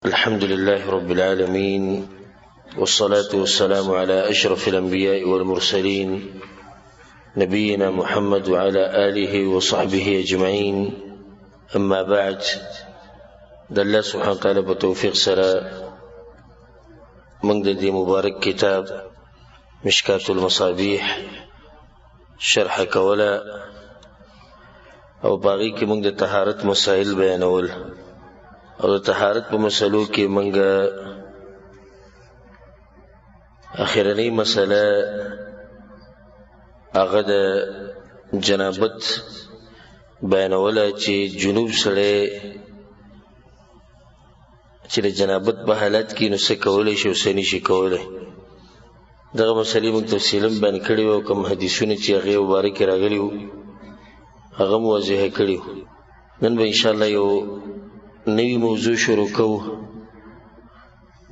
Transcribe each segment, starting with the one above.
الحمد لله رب العالمين، والصلاة والسلام على أشرف الأنبياء والمرسلين نبينا محمد وعلى آله وصحبه أجمعين. أما بعد، الله سبحانه وتعالى بتوفيق سرا من دي مبارك كتاب مشكاة المصابيح شرح کولا او باغی کی منگ طهارت مسائل بیانول او طهارت په مسلو کې منګه اخرنی مسله هغه د جنابت بیانول چې جنوب سره چې د جنابت په حالت کې نو څه کولای شي او څه نشي کولای. دغه مسلې موږ تفصیلا بیان کړي او کوم حدیثونه چې هغه مبارک راغلي وو هغه واضح کړي. نن به ان شاء الله یو نوی موضوع شروع کوو.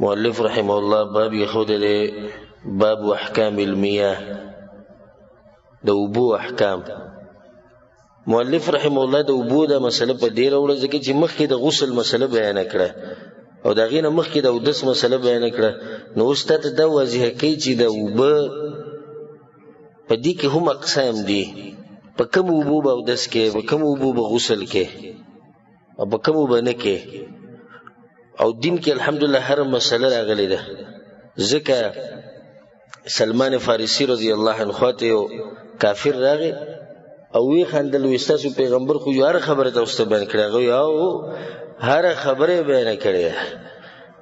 مؤلف رحمه الله باب یخود له باب احکام المياه، د اوبو احکام. مؤلف رحمه الله د اوبو د مسله په ډیر وړه ځکه چې مخکې د غسل مسله بیان کړه او دا غینه مخکې د اودس مسله بیان کړه، نو استاد دا واضح کوي چې د اوبو په دې کې هم اقسام دي، په کوم اوبو به اودس کې، په کوم اوبو به غسل کې او په کوم اوبو نه کې. او دین کې الحمدلله هر مسله راغلې ده. ځکه سلمان فارسی رضی الله عنه خواته یو کافر راغی او وی خندل وی ستاسو پیغمبر خو هر خبره تاسو بیان کړه، او هر خبره بیان کړه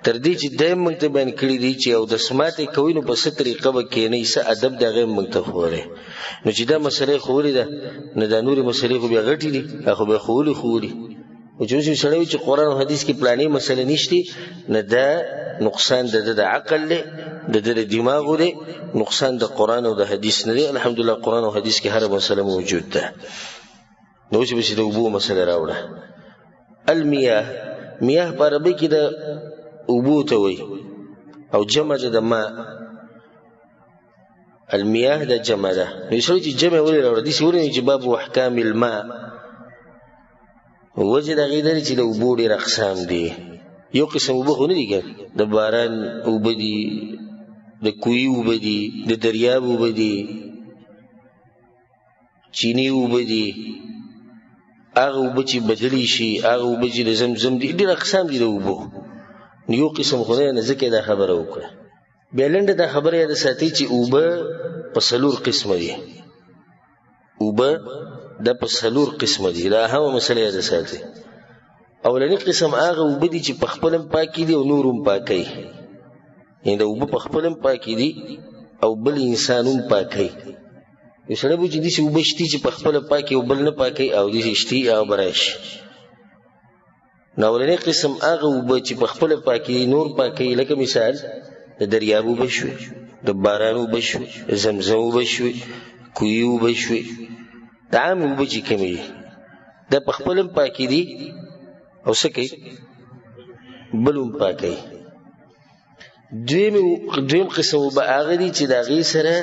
تر دې چې دایم موږ ته بیان کړی دي چې او د سماعت کوي نو په څه طریقه به کېنی څه ادب دغه موږ ته خوره. نو چې دا مسله خوري ده نه د نوري مسلې خو بیا غټي دي، خو به خوري او چې سړی چې قرآن او حدیث کې پلانې مسله نشته نه دا نقصان د عقل له د دماغ له نقصان د قرآن او د حدیث نه دی. الحمدلله قرآن او حدیث کې هر مسله موجود ده. نو چې د اوبو مسله راوړه. المياه، میاه په عربي کې د اوبو ته وایي او جمع د ماء. المياه د جمع ده. نو سړی چې جمع ولې راوړه دي سوري چې باب احکام الماء. وجه د غیدل چې د اوبو ډېر اقسام دي. یو قسم اوبه خو نه دي ګر د باران اوبه دي، د کوی اوبه دي، د دریاب اوبه دي، چینی اوبه دي، هغه اوبه چې بدلی شي، هغه اوبه چې د زمزم دي، ډېر اقسام دي د اوبو. یو قسم خو نه ځکه دا خبره وکړه. بیا لنډه دا خبره یاد ساتي چې اوبه په څلور قسمه دي. اوبه د په څلور قسمه دي. دا هم مسله یاد ساتي. اولنی قسم هغه اوبه دي چې په خپل پاکي دي او نورم پاکي. یعنی د اوبه په خپل پاکي دي او بل انسانون پاکي. یو سړی به چې داسې اوبه شتي چې په خپل پاکي او بل نه پاکي او داسې شتي او برایش. نو اولنی قسم هغه اوبه چې په خپل پاکي نور پاکي، لکه مثال د دریاب اوبه شوي، د باران اوبه شوي، زمزم اوبه شوي، کوی اوبه شوي. د عام اوبه چې کومې دي دا په خپل هم پاکي دي او څه کوي بل هم پاکي. دویم قسم اوبه هغه دي چې د هغې سره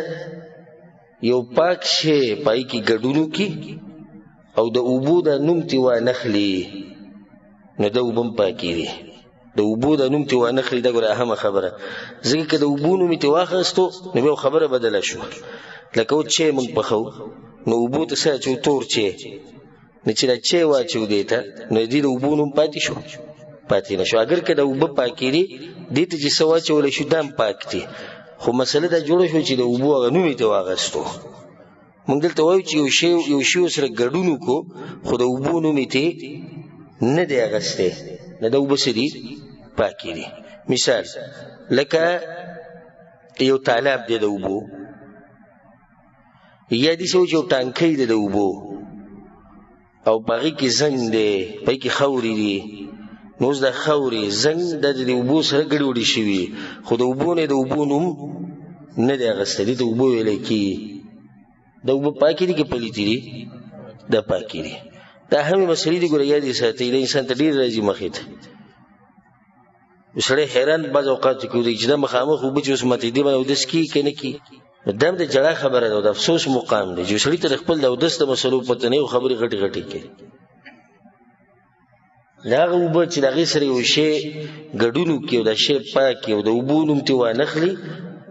یو پاک شی پای کې ګډون کي او د اوبو د نوم تې وانخلي، نو د اوبه هم پاکي دي. د اوبو د نوم تې وانخلي دا ګوره اهمه خبره. ځکه که د اوبو نوم تې واخیستو نو بیا خبره بدله شو. لکه اوس چای موږ پخو نو اوبو ته څه اچو؟ تور چای. نو چې دا چای واچو دې ته نو دې د اوبو نوم پاتې شو؟ پاتې نه شو. اگر که د اوبه پاکې دي دې ته چې څه واچولی شو دا هم پاک دي. خو مسله دا جوړه شوه چې د اوبو هغه نوم یې ته واخیستو. موږ دلته وایو چې یو شی ورسره ګډون وکړو خو د اوبو نوم یې ته نه دی اخیستی، نه د اوبه څه دي پاکې دي. مثال لکه یو تالاب دی د اوبو، یا داسې و چې یو ټانکی دی د اوبو او په هغې کې زنګ دی، په هغې کې خاورې دي. نو اوس دا خاورې زنګ دا د اوبو سره ګډوډې شوي، خو د اوبو نه د اوبو نوم نه دی اخیستی. دې ته اوبه ویلی کېږي. د اوبه پاکې دي که پلیتې دي؟ دا پاکې دي. دا همې مسلې دي ګوره یاد یې ساتئ. دا انسان ته ډېر راځي مخې ته. سړی حیران بعض اوقات کوي چې دا مخامخ اوبه چې اوس ماتېدې باندې اودس کېږي که نه کېږي. دا هم د جړا خبره ده او د افسوس مقام دی چې سړي ته خپل د اودس د مسلو پته نه وي، خبرې غټې غټې کوي. دا هغه اوبه چې د هغې سره یو شی ګډون وکړي او دا شی پاک کړي او د اوبو نوم ترې وانخلي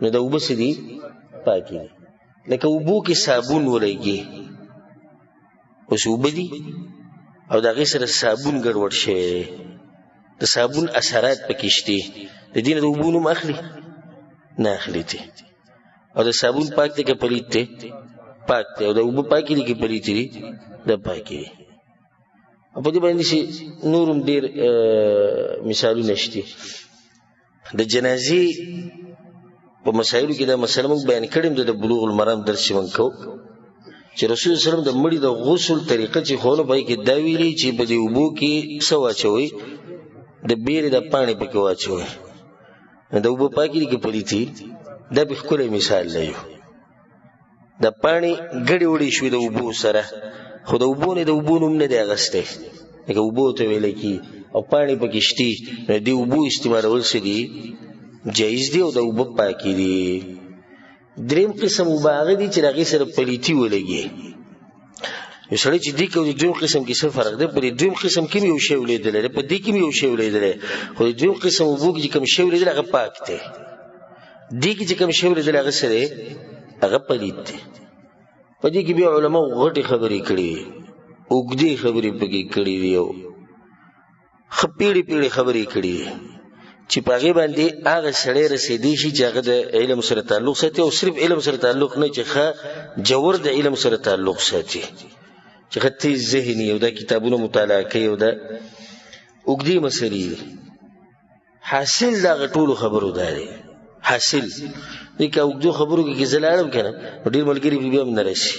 نو دا اوبه څه دي پاکې دي لکه اوبو کې صابون ولګي اوس اوبه دي او د هغې سره صابون ګډوډ شوی دی د صابون اثرات پکې شته د دې نه د اوبو نوم اخلي نه اخلي ته او د صابون پاک دی که پلیت دی پاک دی او د اوبه پاکې دي که پلیتې دي د پاکې دي او په دې باندې چې نور هم ډېر مثالونه شته د جنازې په مسایلو کې دا مسله موږ بیان کړې ده د بلوغ المرام درس چې موږ کوو چې رسول الله وسلم د مړي د غسل طریقه چې ښوونه په کې دا ویلي چې په دې اوبو کې څه واچوئ د بیرې د پاڼې پکې واچوئ د اوبه پاکې دي که پلیتې دا به ښکلی مثال دی د پاڼې ګډې وړې شوې د اوبو سره خو د اوبو نه د اوبو نوم نه دی اخیستی لکه اوبو ته ویلی کي او پاڼې پکې شتي نو دې اوبو استعمالول څه دي جایز دي او د اوبه پاکې دي دریم قسم اوبه هغه دي چې د هغې سره پلیتي ولګي یو سړی چې دې کې او د دویم قسم کې څه فرق دی په دې دویم قسم کې م یو شی ولیدلی دی په دې کې م یو شی ولیدلی خو د دویم قسم اوبو کې چې کوم شی ولیدلی هغه پاک دی دې کې چې کوم شی ولیدلی هغه څه دی هغه پلیت دی په دې کې بیا علماو غټې خبرې کړي اوږدې خبرې پکې کړي دي او ښه پیړې پیړې خبرې کړي دي چې په هغې باندې هغه سړی رسېدی شي چې هغه د علم سره تعلق ساتي او صرف علم سره تعلق نه چې ښه جوور د علم سره تعلق ساتي چې ښه تیز ذهني او دا کتابونه مطالعه کوي او دا اوږدې مسلې دي حاصل د هغه ټولو خبرو دا دی حاصل دې که اوږدو خبرو کې زه لاړم که نه نو ډېر ملګري بیا هم نه راشي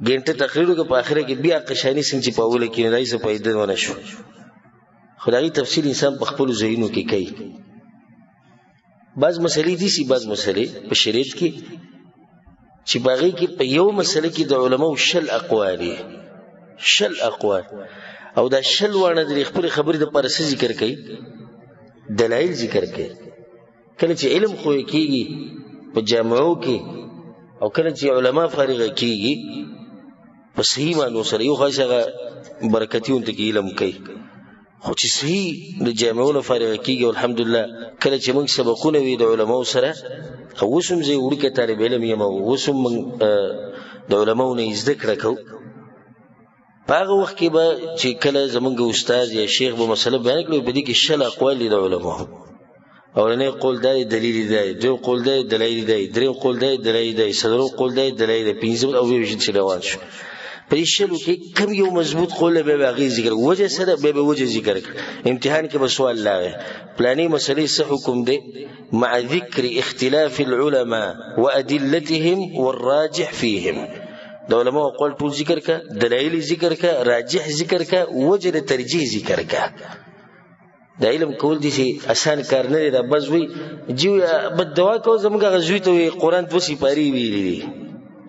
ګنټه تقریر وکړه په آخره کې بیا قشاني سم چې په اوله کې نه دای څه فایده ونه شو خو د هغې تفصیل انسان په خپلو ځایونو کې کوي بعض مسلې دي سي بعض مسلې په شریعت کې چې په هغې کې په یو مسله کې د علماو 10 اقوال دي 10 اقوال او دا 10 واړه د خپلې خبرې دپاره څه ذکر کوي دلایل ذکر کوي کله چې علم خوی کېږي په جامعو کې او کله چې علما فارغه کېږي په صحیح معنو سره یو خاص هغه برکتي ونته کې علم کوي خو چې صحیح د جامعو نه فارغه کېږي الحمدلله کله چې موږ سبقونه وي د علماو سره او اوس هم زه یې وړوکی طالب علم یم او اوس هم موږ د علماو نه یې زده کړه کوو په هغه وخت کې به چې کله زموږ استاد یا شیخ به مسله بیان کړي په دې کې 10 اقوال دي د علماو اولنی قول دی دلیل دی دویم قول دی دلایل دی دریم قول دی دلایل دی څلورم قول دی دلایل دی پنځم او ویشت چې روان شو په دې شلو کې کم یو مضبوط قول به هغې ذکر وجه سره به وجه ذکر کړ امتحان کې به سوال لاغی پلانې مسلې څه حکم دی مع ذکر اختلاف العلماء وادلتهم والراجح فيهم د علماو قول ټول ذکر کا دلایل ذکر کا راجح ذکر کا وجه د ترجیح ذکر کا دا علم کول دي چې اسان کار نه دی دا بس وي جو بد دوا کو زموږ هغه زوی ته وي قرآن 2 سپارې ویلي دي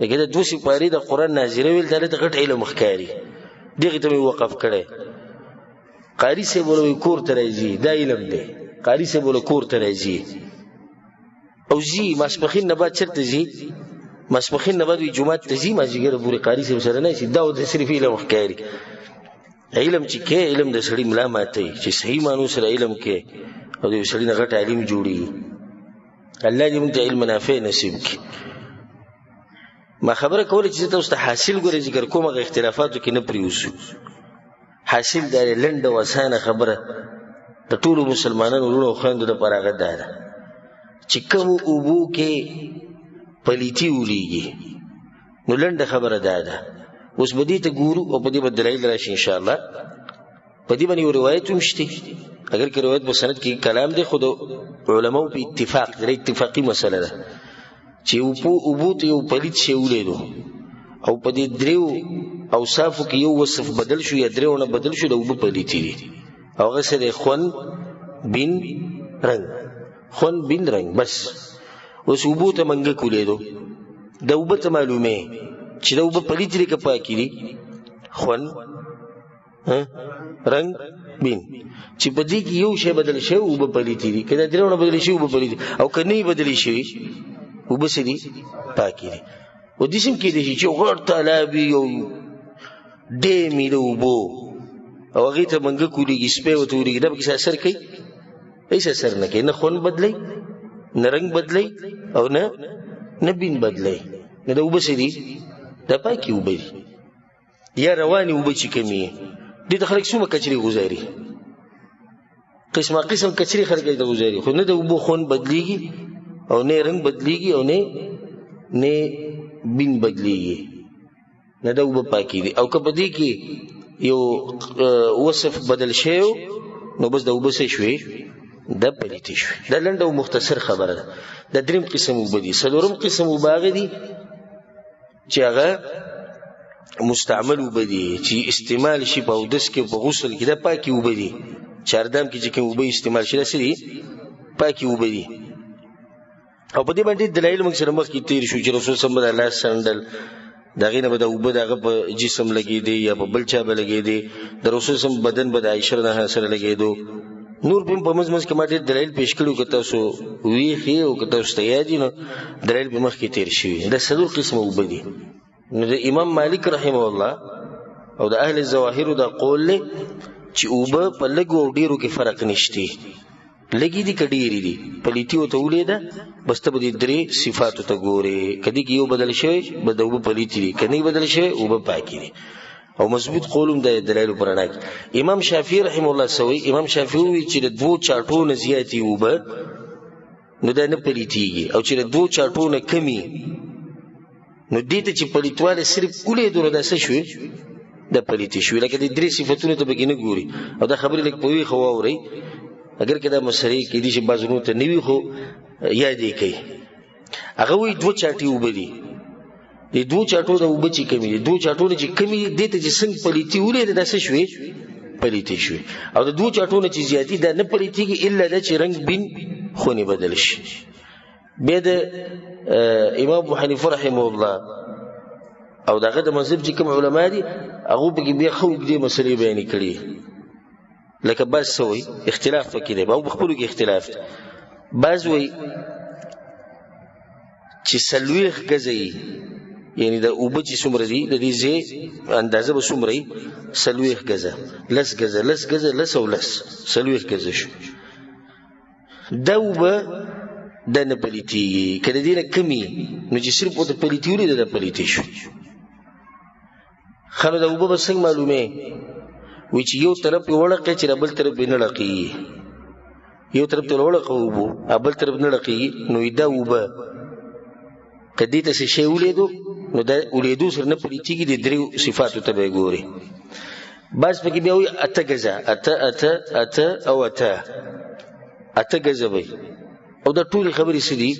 لکه دا 2 سپارې د قرآن ناظره ویل دا ته غټ علم ښکاري دغې ته مې وقف کړی قاري صاحب ولوي کور ته راځي دا علم دی قاري صاحب ولو کور ته راځي او ځي ماسپښین نه بعد چېرته ځي ماسپښین نه بعد وي جومات ته ځي مازدیګر پورې قاري صاحب سره نه شي دا ورته صرف علم ښکاري علم چې کې علم د سړي ملا ماتوي چې صحیح معنو سره علم کې او د سړي نه غټ عالم جوړي الله دې موږ ته علم نافع نصیب کړي ما خبره کوله چې تاسو ته حاصل ګورې ذکر کوم هغه اختلافاتو کې نه پریوزو حاصل دا لنډه او اسانه خبره د ټولو مسلمانانو وروڼو او خویندو دپاره هغه دا ده چې کومو اوبو کې پلیتي ولیږي نو لنډه خبره دا ده اوس به دې ته ګورو او په دې به دلایل راشي انشاءالله په دې باندې یو روایت هم شته اگر که روایت په سند کې کلام دی خو د علماو په اتفاق دی اتفاقي مسله ده چې اوبو ته یو پلیت شی ولیدو او په دې دریو اوصافو کې یو وصف بدل شو یا دریو نه بدل شو د اوبه پلیتي دي او هغه څه دی خون بین رنګ بس اوس اوبو ته منګک ولیدو د اوبه ته معلومې چې د اوبه پلیتې دي که پاکې دي خون رنګ بین چې په دې کې یو شی بدل شوی اوبه پلیتې دي که دا دریو نه بدلې شوي اوبه پلیتې او که نه یې بدلې شوي اوبه څه دي پاکې دي او داسې هم کېدای شي چې غټ تالاب وي او ډیم وي د اوبو او هغې ته منګک ولېږي سپی ورته ولېږي دا پکې اثر کوي؟ هېڅ اثر نه کوي، نه خوند بدلی، نه رنګ بدلی او نه بین بدلی. نو دا اوبه څه دي؟ دا پاکې اوبه دي. یا روانې اوبه چې کومې دې ته خلک څومره کچرې غوځاري، قسمه قسم کچرې خلک ته غوځاري، خو نه د اوبو خوند بدلیږي او نه رنګ بدلیږي او نه بین بدلیږي. نه دا اوبه پاکې دي. او که په دې کې یو وصف بدل شوی نو بس دا اوبه څه شوې؟ دا پلیتې شوې. دا لنډه او مختصر خبره ده. دا دریم قسم اوبه دي. څلورم قسم اوبه هغه دي چې هغه مستعمل اوبه دي چې استعمال شي په اودس کې په غسل کې. دا پاکې اوبه دي. چاردام کې چې کوم اوبه استعمال شي دا څه دي؟ پاکې اوبه دي. او په دې باندې دلایل موږ سره مخکې تېر شو چې رسول صلی الله علیه وسلم د لاس سنډل د هغې نه به د اوبه د هغه په جسم لګېدې یا په بل چا به لګېدې، د رسول صلی الله علیه وسلم بدن به د عایشه رضی الله عنها سره لګېدو. نور به په منځ منځ کې ما ډېر دلایل پیش کړي، که تاسو ویښ یې او که تاسو ته یاد نو دلایل به مخکې تېر شوي. دا څلور قسمه اوبه دي. نو د امام مالک رحمه الله او د اهل ظواهرو دا قول دی چې اوبه په لږو او ډېرو کې فرق نشته. لږې دي که ډېرې دي، پلیتي ورته ولیده بس ته به دې درې صفاتو ته ګورې. که دې کې یو بدل شوی به د اوبه پلیتې دي، که نه بدل شوی اوبه پاکې دي. او مضبوط قول هم د دلایلو په رڼا کې. امام شافعي رحمه الله څه وایي؟ امام شافعي وایي چې د 2 چاټو نه زیاتې اوبه نو دا نه پلیتېږي، او چې د 2 چاټو نه کمې نو دې ته چې پلیتوالی صرف ولیدو نو دا څه شوې؟ دا پلیتې شوې. لکه د 3 صفتونو ته پکې نه ګوري. او دا خبرې لږ په ویښه واورئ، اگر که دا مسئلې کېدای شي بعض ورونو ته نه وي خو یاد یې کوي. هغه وایي 2 چاټې اوبه دي. د 2 چاټو د اوبه چې کمې دي، 2 چاټو نه چې کمې دي دې ته چې څنګه پلیتې ولیده دا څه شوې؟ پلیتې شوې. او د 2 چاټو نه چې زیاتې دا نه پلیتېږي الا دا چې رنګ بین خونې بدل شي. بیا د امام ابو حنیفه رحمه الله او دغه د مذهب چې کوم علما دي هغه پکې بیا ښه اوږدې مسلې بیانې کړي. لکه بعض څه وایي اختلاف پکې دی، او په خپلو کې اختلاف دی. بعض وایي چې 40 ګزه یي، یعنې د اوبه چې څومره دي د دې ځای اندازه به څومره یي؟ 40 ګزه، 10 ګزه، 10 ګزه، 10 او 10، 40 ګزه شو. دا اوبه دا نه پلیتېږي. که د دې نه کمې نو چې صرف ورته پلیتې ولیده دا پلیتې شو. ښه نو دا اوبه به څنګه معلومې؟ وایي چې یو طرف یې وړقې چې بل طرف یې نه ړقېږي. یو طرف ته وړقه اوبه بل طرف نه ړقېږي نو دا اوبه که دې ته څه شی ولیدو نو دا ولیدو سره نه پلیتېږي. د 3 صفاتو ته به یې ګوري. بعض پکې بیا وایي 8 ګزه، 8 او 8 ګزه به وي. او دا ټولې خبرې څه دي؟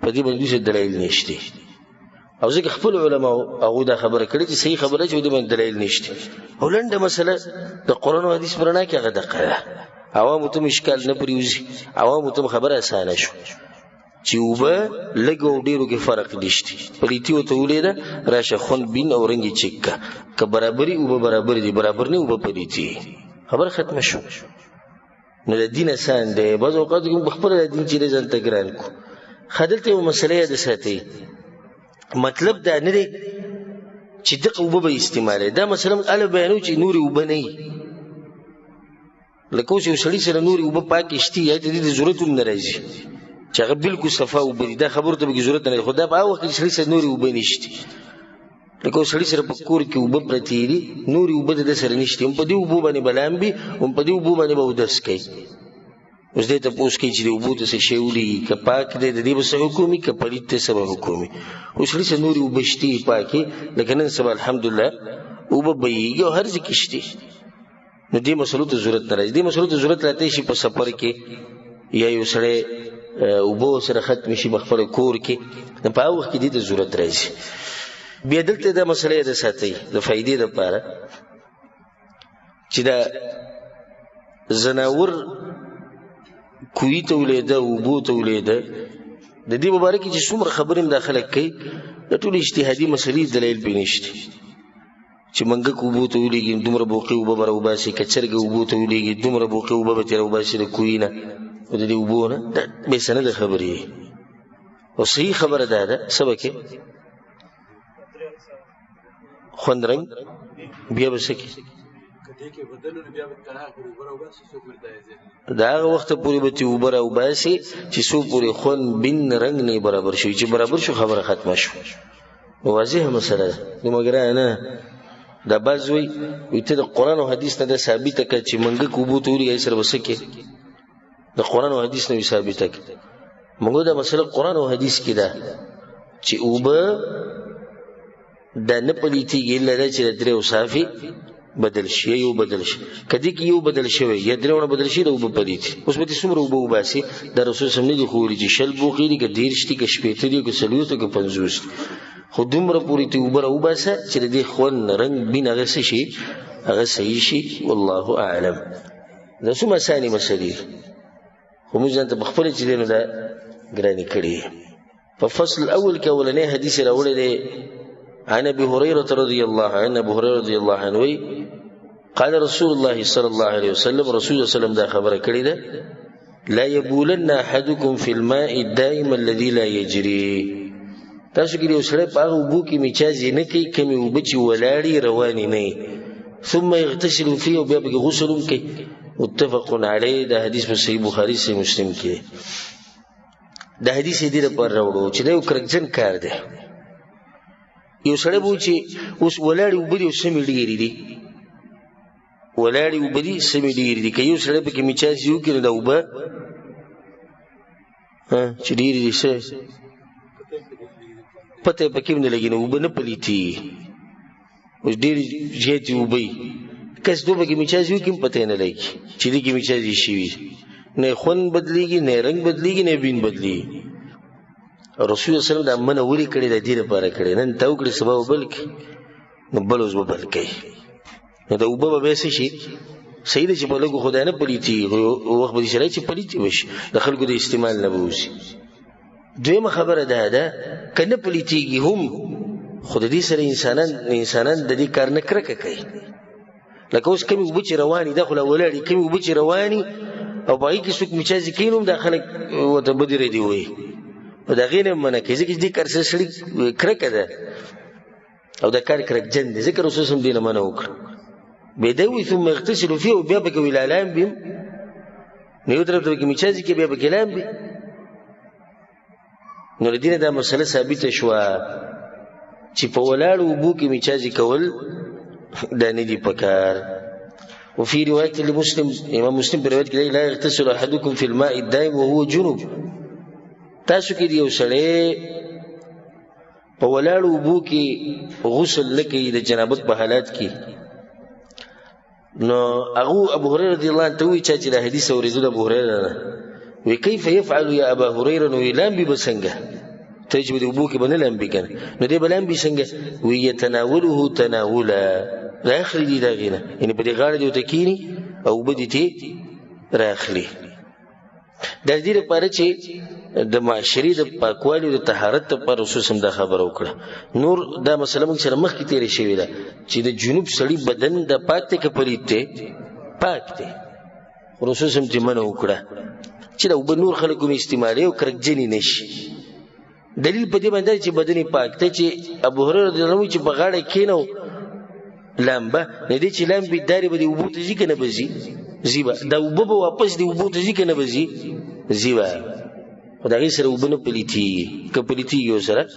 په دې باندې هېڅ دلایل نشته. او ځکه خپل علماو هغوی دا خبره کړې چې صحیح خبره چې په دې باندې دلایل نشته. او لنډه مسله د قرآن او حدیث په رڼا کې هغه دقه ده. عوامو ته هم اشکال نه پرېوځي، عوامو ته هم خبره اسانه شو چې اوبه لږ او ډېرو کې فرق نشته. پلیتي ورته ولیده راشه خوند بین او رنګ یې چک که. که برابري اوبه برابر دي، برابر نه اوبه پلیتي، خبره ختمه شو. نو د دین اسان دی. بعض اوقات کې په خپله د دین چې دی ځان ته ګران کړو. ښه دلته یوه مسله یاده ساتئ، مطلب دا نه دی چې دغه اوبه به استعمالوي. دا مثلا هله بیانوي چې نورې اوبه نه وي. لکه اوس یو سړي سره نورې اوبه پاکې شتي یا د دې د ضرورت هم نه راځي چې هغه بالکل صفا اوبه دي، دا خبرو ته پکې ضرورت نه لري. خو دا په هغه وخت کې سړي سره نورې اوبه نشتي. لکه اوس سړي سره په کور کې اوبه پرتې دي، نورې اوبه د ده سره نشتي، هم په دې اوبو باندې به لامبي، هم په دې اوبو باندې به اودس کوي. اوس دې تپوس کوي چې د اوبو ته څه شی ولیږي، که پاک دی د دې به څه حکم وي، که پلیت دی څه به حکم وي. اوس سړي سره نورې اوبه شتي پاکې، لکه نن سبا الحمدلله اوبه بهیږي او هر ځای کې شتي. نو دې مسلو ته ضرورت نه راځي. دې مسلو ته ضرورت راتی شي په سفر کې، یا یو سړی اوبو سره ختم شي په خپل کور کې، په هغه وخت کې دې ته ضرورت راځي. بیا دلته دا مسله یاده ساتئ د فایدې دپاره چې دا زناور کوی ته ولیده، اوبو ته ولیده، د دې مبارک چې څومره خبرې هم دا خلک کوي د ټولې اجتهادي مسلې دلایل پرې نشته. چې منګک اوبو ته ولیږي دومره بوقي اوبه به راوباسي، که چرګه اوبو ته ولیږي دومره بوقي اوبه به ترې راوباسي د کوی نه او د دې اوبو نه. دا بې سنده خبرې. او صحیح خبره دا ده څه به کې خوند رنګ بیا به څه کې دا هغه وخت پورې به اوبه راوباسي چې څو پورې خون بین رنګ نه برابر شي چې برابر شو خبره ختمه شو واضحه مسله ده نو مګر نه دا بازوي وته د قران او حدیث نه ثابته کړي چې منګه کوبو توري یې سره وسکه د قران او حدیث نه ثابته کړي موږ دا مسله قران او حدیث کې ده چې اوبه د نه پلیتیږي الا چې درې وصافي بدل شي یو بدل شي کدی کې یو بدل شوی یا درونه بدل شي د اوبه پلیتی اوس به څومره اوبه وباسي د رسول صلی الله علیه وسلم خوري چې شل بوقي دي کې دیرشتي کې شپېته دي کې سلوته کې 50 خو دومره پوری ته اوبه وباسه چې د خون رنگ بین هغه شي هغه صحیح شي والله اعلم دا څه مسانی مسلې خو موږ ته بخپل چې دینو دا ګرانی کړی په فصل اول کې اولنې حدیث راوړل دی عن ابي هريره رضي الله عنه ابو هريره رضي الله عنه قال رسول الله صلى الله عليه وسلم رسول الله صلى الله عليه وسلم دا خبره کړی ده لا يبولن احدكم في الماء الدائم الذي لا يجري تاسو کې یو سره په اوبو کې میچازي نه کوي کمی اوبه چې ولاړی رواني نه ثم يغتسل فيه وبیا به غسل کوي متفق عليه دا حدیث په صحیح بخاری صحیح مسلم کې دا حدیث دې پر راوړو چې یو کرکجن کار دی یو سره بو چې اوس ولاړی وبدي او سمې ډیری دي ولاړی وبدي سمې ډیری دي که یو سره په کې میچازي یو کې دا وبه چې ډیری دي څه پته پکې نه لګینه وب نه پلیتی اوس ډیر ژیتی وبې کس دوه کې میچازي کوم پته نه لګي چې دې کې میچازي شي نه خون بدليږي نه رنگ بدليږي نه بین بدليږي رسول الله صلی الله علیه وسلم د امنه وری کړی د دې لپاره کړی نن تا وکړي سبب بلک نو بلوز بلکې نو دا وب به شي سید چې بلګو خدای نه پلیتی وخت به شي چې پلیتی وشي د خلکو د استعمال نه بوزي دویمه خبره ده کنه پلیتیږي هم خود دې سره انسانان د دې کار نه کرکه کوي لکه اوس کوم وبچ رواني داخله ولړي کوم وبچ رواني او باقي کې څوک میچازي کینوم داخله وته بدره دی وي دا غینه منه کې ځکه دې کار سره سړي کرکه ده او دا کار کرک جن دي ذکر رسول الله دینه منه وکړه بدوي ثم يغتسل فيه وبیا به ویلالام بیم نو درته کې میچازي کې بیا به کلام بي نو دینه دا مسله ثابت شو چې په ولاړو وبو کې میچازي کول دا نه دي پکار وفي روايه لمسلم امام مسلم په روایت کې لا يغتسل احدكم في الماء الدائم وهو جنوب تاسو کې یو سړی په ولاړو وبو کې غسل لکې د جنابت په حالات کې نو ابو هريره رضی الله عنه ته وی چې د حدیث اوریدل ابو هريره وی کیف يفعل يا ابا هريره نو لام به بسنګه ته چې د وبو کې باندې لام به کنه نو دې بلام به څنګه وی يتناوله تناولا راخلي دي داغینه یعنی په دې غاړه دی تکینی او بدی ته راخلي د دې لپاره چې د معاشري د پاکوالي او د طهارت پر رسول سم دا خبر وکړه نور دا مسله موږ سره مخ کې تیرې شوې ده چې د جنوب سړی بدن د پاتې کپلیته پاک دی رسول سم دې منو وکړه چې دا وب نور خلکو می استعمالي او کرکجنی نشي دلیل په دې باندې چې بدن پاک ته چې ابو هريره رضی الله عنه چې بغاړه کینو لامبه نه دي چې لامبه داري به وبو ته ځي کنه بزي زیبا دا وبو واپس دی وبو ته ځي کنه بزي زیبا خدای سره وبنه پلیتی کپلیتی یو سره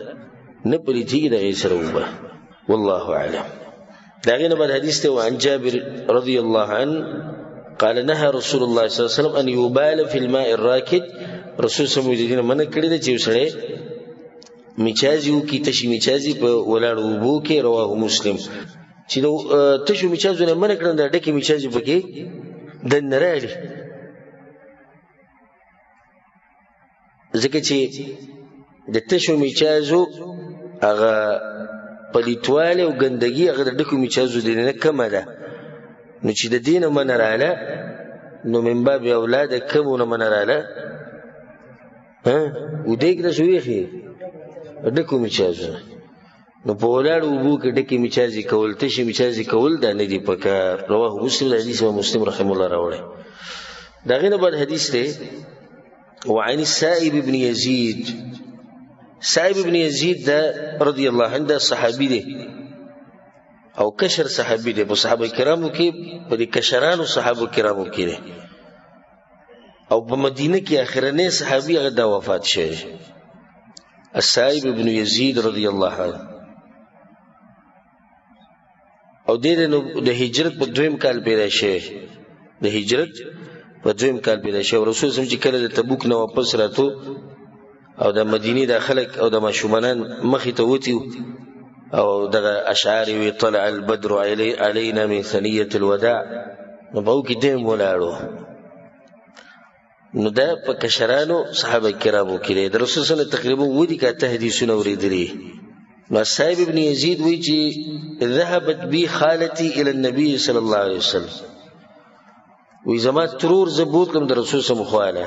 نه پلیتی دا سره وبه والله اعلم داغه بعد حدیث ته عن جابر رضی الله عنه قال نهى رسول الله صلى الله عليه وسلم ان يبال في الماء الراكد رسول صلی الله علیه وسلم منع کړی دی چې سره میچازیو کی تشی میچازی په ولاړو وبو کې رواه مسلم چې تشو میچازو نه منع کړل دا ډکه میچازی پکې د نراړي ځکه چې د تشو میچازو هغه پلیتواله او ګندګي هغه د ډکو میچازو د نه کم ده نو چې د دینه منراله نو من باب اولاد کمونه منراله و دې کې شوې ډکو میچازو نو په ولاړو وبو کې ډکه میچازي کول تشي میچازي کول دا نه دی پکار رواه مسلم حدیث مسلم رحم الله راوړي دا غینه بعد حدیث ته وعن السائب بن يزيد سائب بن يزيد ده رضي الله عنه صحابي ده او کشر صحابي دی په صحابه کرامو کې په دې کشرانو صحابه کرامو کې دی او په مدینه کې اخرنه صحابي هغه د وفات شوی السائب ابن یزید رضی الله عنه او د هجرت په دویم کال پیدا شوی د هجرت په دویم کال پیدا شوی رسول الله چې کله د تبوک نه واپس راتو او د مدینه د خلک او د ماشومان مخې ته وتی او دغه اشعار وی طلع البدر علينا من ثنيه الوداع نو په کې دیم ولاړو نو دا په کشرانو صحابه کرامو کې د رسول الله تقریبا ودی کا حدیثونه اوریدلي نو صاحب ابن یزید وی چې ذهبت بي خالتي الى النبي صلى الله عليه وسلم وی زما ترور زبوت لم د رسول الله مخاله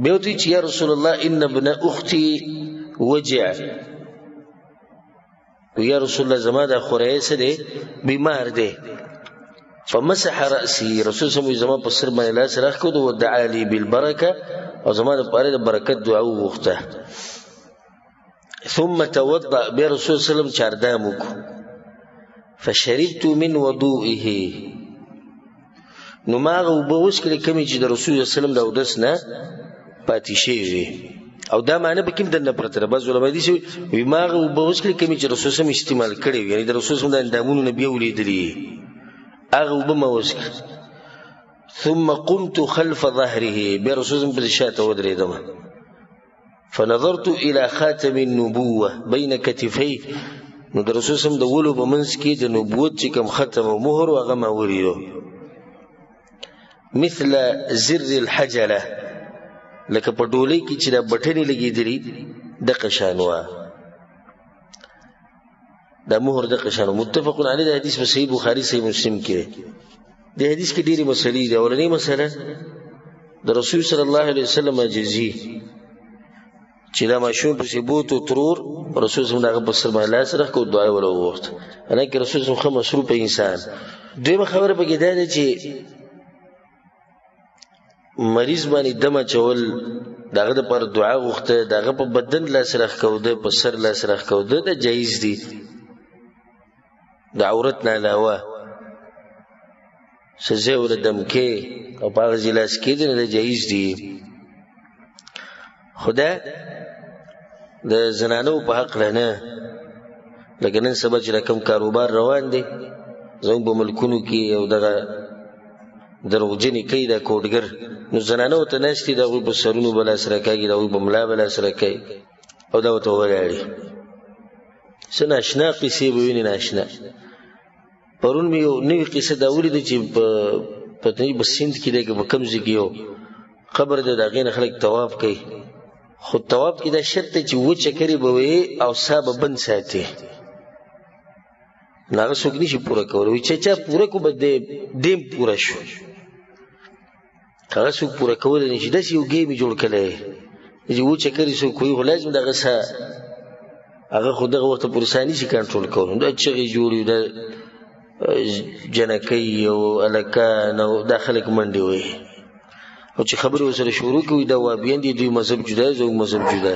بيوتي يا رسول الله ان ابن اختي وجع ويا رسول الله زما د خوريسه دي بیمار دي فمسح راسي رسول الله زما په سر باندې لاس راخو او دعا لي بالبركه او زما د پاره د برکت دعا وغوښته ثم توضأ برسول الله صلى الله عليه وسلم چاردامک فشربت من وضوئه نو ما وبوس کړي کمی چې د رسول الله صلی الله علیه وسلم د اودس نه پاتې شي او دا معنی به کوم دنه پرته بعض علماء دي چې وی ما وبوس کړي کمی چې رسول الله استعمال کړي یعنی د رسول الله د اندامونو نبی ولیدلی هغه وبموسک ثم قمت خلف ظهره برسول الله بشاته ودریدم فنظرت الى خاتم النبوه بين كتفيه نو د رسول الله د ولو په منځ کې د نبوت چې کوم ختم او مهر هغه ما وریدو مثل زر الحجله لکه په ډولۍ کې چې د بټنې لګېدلې د قشانوا د مهر د قشانو متفق علی د حدیث په صحیح بخاری صحیح مسلم کې د حدیث کې ډېری مسلې دي اولنۍ مسله د رسول صلی الله علیه وسلم جزی چې دا ماشوم په ثبوت او ترور رسول صلی الله علیه وسلم لا سره کو دعا ولا وخت انا کې رسول صلی الله علیه وسلم مصروف انسان دوی خبره پکې ده چې مریض باندې دمه چول داغه د پر دعا غوښته داغه په بدن لا سره کوده په سر لا سره کوده د جایز دي د عورت نه علاوه سزه ول دم کې او په غزلاس کې د جایز دي خدا د زنانو په حق نه لکه نن سبا چې کوم کاروبار روان دي زموږ په ملکونو کې او دغه دروغجنې کوي د کوډګر نو زنانو ته نشتی د په سرونو بل سره کوي د په ملا بل سره کوي او دا ته ولاړي سنا آشنا قصې به ویني ناشنا پرون مې یو نوې قصه دا ولیده چې په دې بسند کې د کمزې کېو قبر د دغې خلک طواف کوي خو طواف کې دا شرط چې و چکرې به وي او صاحب بند ساتي ناغه څوک نشي پوره کولای چې پوره کو بده دیم پوره شو هغه څوک پوره کولای نشي دا یو گیم جوړ کړي چې و چکرې څوک کوي لازم دغه هغه خو دغه وخت پرسانی شي کنټرول کوي دا چې جوړي دا جنکی او الکان او داخلك منډي وي او چې خبرې وسره شروع کوي دا وابین دي دوی مذهب جدا زو مذهب جدا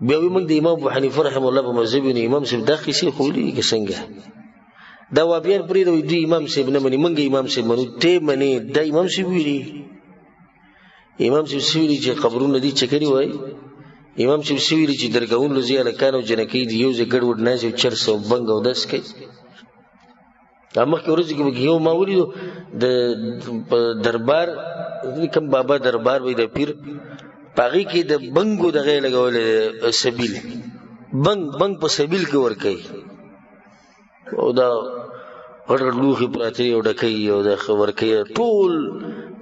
بیا موږ د امام ابو حنیفه رحم الله په مذهب نه امام صاحب داخلي شي خو لري کې څنګه دا وابین پرې دوی امام صاحب نه مني موږ امام صاحب منو ته مني دا امام صاحب ویلي امام صاحب ویلي چې قبرونه دي چکري وای امام صاحب ویلي چې درګاون لزی الکان او جنکی دی یو ځګړ وډ نه چې چرسو بنګ او داس کوي امه کې ورځ کې یو ما ولیدو د دربار کوم بابا دربار وې د پیر پاغي کې د بنګو دغه لګول سبیل بنګ په سبیل کې ور کوي او دا ورته لوخي پراته یو ډکې او د خبر کوي ټول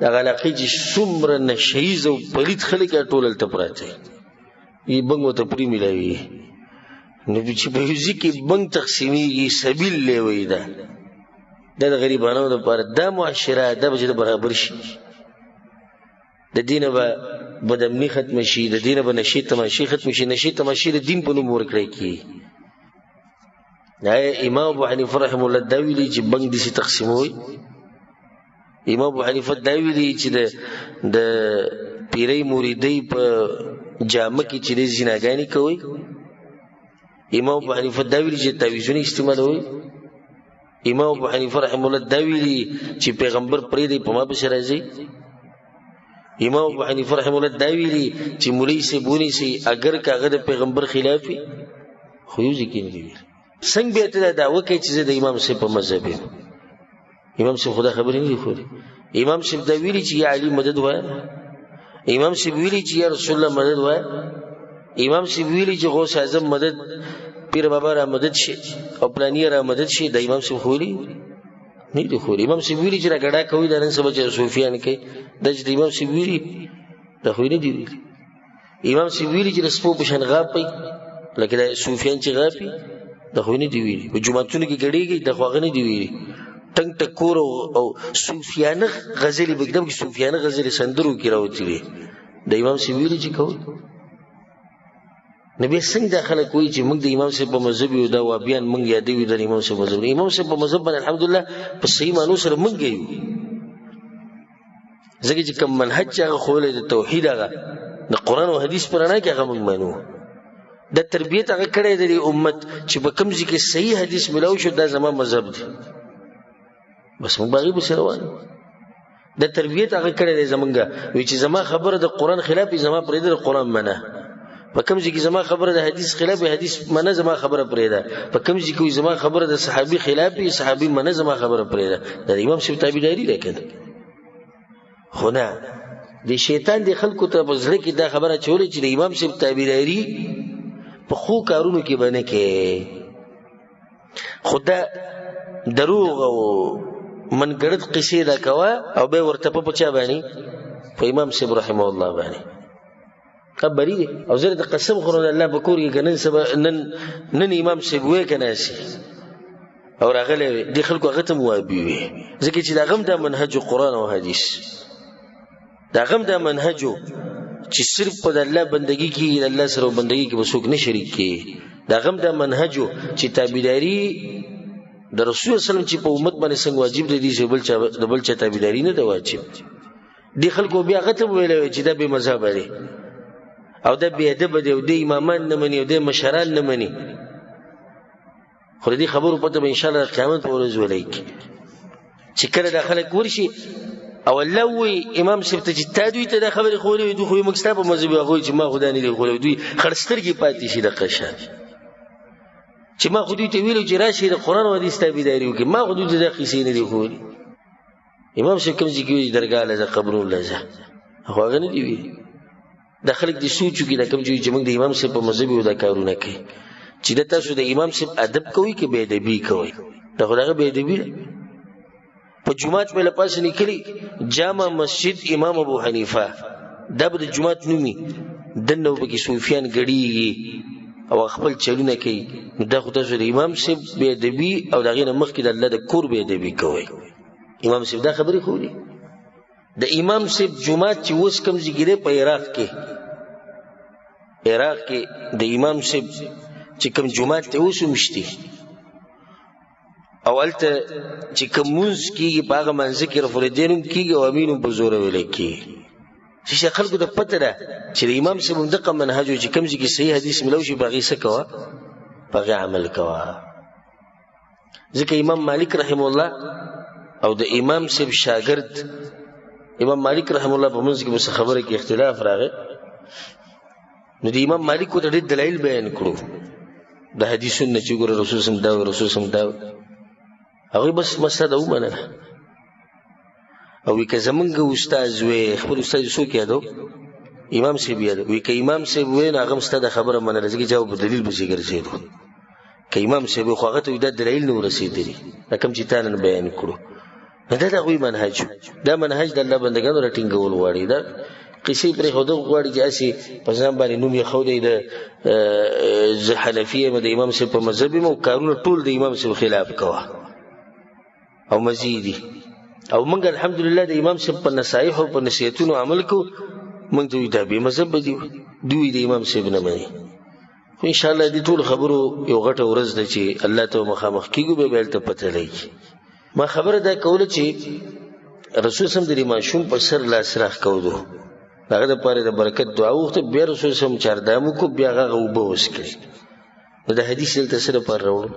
دغه لقې چې څومره نشیز او پلیت خلک ټول تل پراته یي بنګو ته پری ملایي نو چې په هیڅ کې بنګ تقسیمي سبیل لوي دا د غریبانو لپاره د معاشره د بجې برابر شي د دینه به بدمنی ختم شي د دینه به نشي تماشي ختم شي نشي تماشي د دین په نوم ورکړي کی دا امام ابو حنیفه رحم الله دا ویلي چې بنګ دي سي تقسیموي امام ابو حنیفه دا ویلي چې د پیری مریدي په جامه کې چې زیناګانی کوي امام ابو حنیفه دا ویلي چې تعویذونه استعمالوي امام ابو حنیفه رحم الله دا ویلي چې پیغمبر پرې په ما پسې راځي امام ابو حنیفه رحم الله دا ویلي چې مولوی سي بونی سي اگر کاغه د پیغمبر خلافي خو یو ځکه نه دی څنګه به ته دا وکړي چې د امام سي په مذهب امام سي خدا خبرې نه خوري امام سي دا ویلي چې یا علي مدد وای امام سي ویلي چې یا رسول الله مدد وای امام سي ویلي چې غوث اعظم مدد پیر بابا را مدد شي او پلاني را مدد شي د امام سي خوري نه دی خوري امام سي ویلي چې راګړه کوي د نن سبا چې صوفیان کوي د امام سي ویلي د خو نه دی ویلي امام سي ویلي چې رسپو په شان غاپي لکه د صوفیان چې غاپي د خو نه دی ویلي په جمعتون کې ګډيږي د خو نه دی ویلي ټنګ ټکور او صوفیانه غزلي بګدم کې صوفیانه غزلي سندرو کې راوتی دي د امام سي ویلي چې کوي نبی څنګه داخله کوي چې موږ د امام صاحب په مذهب یو دا وابیان موږ یادوي د امام صاحب مذهب امام صاحب په مذهب باندې الحمدلله په صحیح معنی سره موږ یو ځکه چې کوم منهج هغه خولې د توحید هغه د قران او حدیث پر نه کې هغه موږ مانو د تربیت هغه کړي د امت چې په کوم ځکه صحیح حدیث ملاو شو دا زموږ مذهب دی بس موږ باغی به روان د تربیت هغه کړي د زمونږه وی چې زما خبره د قران خلاف زما پرې د قران منه په کوم ځکه زما خبره د حدیث خلاف حدیث منه زما خبره پرې ده په کوم ځکه زما خبره د صحابي خلاف صحابي منه زما خبره پرې ده د امام صاحب تابعداري وکړه خو نه د شیطان د خلکو ته بزړه کې دا خبره چولې چې د امام صاحب تابعداري په خو کارونو کې باندې کې خدا دروغ او منګړت قصې دا کوا او به ورته په چا باندې په امام صاحب رحمه الله باندې خبرې دي او زه د قسم خورم الله بکور کې نن سبا نن امام صاحب وې کنه شي او راغله دي خلکو غته موابي وي ځکه چې دا غم د منهج قرآن او حدیث دا غم د منهج چې صرف په الله بندگی کې الله سره بندگی کې وسوک نه شریک کې دا غم د منهج چې تابعداري د رسول سلام چې په امت باندې څنګه واجب دي چې بل چا تابعداري نه دی واجب دي خلکو بیا غته ویل چې دا به مذهب لري او دا بی ادب دی او د امامان نه مني او د مشران نه مني خو دې خبرو پته به ان شاء الله قیامت ورځ ولیکي چې کله داخله ورشي او الله وی امام صاحب ته چې تادوی ته د خبرې خولې دوی خو مکتب په مذهب هغه چې ما خدای نه دی خولې دوی خرسترګي پاتې شي د قشان چې ما خو دوی ته ویلو چې راشي د قران او حدیث تابعداري وکړي ما خو دوی ته د قصې نه دی خولې امام صاحب کوم چې کوي درګه له قبرونو لزه هغه نه دی وی د خلک د سوچو کې د کوم چې موږ د امام صاحب په مذهب یو د کارونه کوي چې د تاسو د امام صاحب ادب کوي کې به ادبي کوي دا خدای به ادبي په جمعات په لپاس نکلي جامع مسجد امام ابو حنیفه دا به د جمعات نومي دنه وبکې صوفیان غړي او خپل چلونه کوي دا خدای د امام صاحب به ادبي او دغه نه مخکې د الله د کور به ادبي کوي امام صاحب دا خبرې خو دي د امام صاحب جمعات چې اوس کوم ځګره په عراق کې د امام صاحب چې کوم جمعات ته اوس مشتي اولته چې کوم منځ کېږي په هغه منځ کې رفردین کېږي او امینو په زور ویل کېږي چې خلکو د پته ده چې د امام صاحب دغه منهج چې کوم ځکه صحیح حدیث ملو شي باغی څه کوا باغی عمل کوا ځکه امام مالک رحم الله او د امام صاحب شاګرد امام مالک رحم الله په منځ کې به خبره کې اختلاف راغی نو د امام مالک کو ته دلایل بیان کړو د حدیثونو چې ګور رسول سم دا هغه بس مسله ومنه او که زمونږ استاد وې خپل استاد څوک یادو امام صاحب یادو وی که امام صاحب وې هغه مستد خبره منل ځکه جواب دلیل به څنګه رسیدو که امام صاحب خو هغه ته د دلیل نه رسیدلی کوم چې تاسو بیان کړو دا غوي منهج دا منهج د الله بندگانو راټینګول غواړي دا قصې پر خود غواړي چې اسی په ځان باندې نوم یې خو دی د حنفیه د امام صاحب په مذهب مو کارونه ټول د امام صاحب خلاف کوا او مزيدي او موږ الحمدلله د امام صاحب په نصایح او په نصیحتونو عمل کو موږ دوی د مذهب دی دوی د امام صاحب نه مانی خو ان شاء الله دې ټول خبرو یو غټه ورځ ده چې الله ته مخامخ کیږي به بل ته پته لګي ما خبره ده کوله چې رسول سم د ماشوم په سر لاس راخ کوو هغه د پاره د برکت دعا وخت به رسول سم چاردامو کو بیا هغه وبو وسکړي نو دا حدیث دلته څه لپاره راوړو؟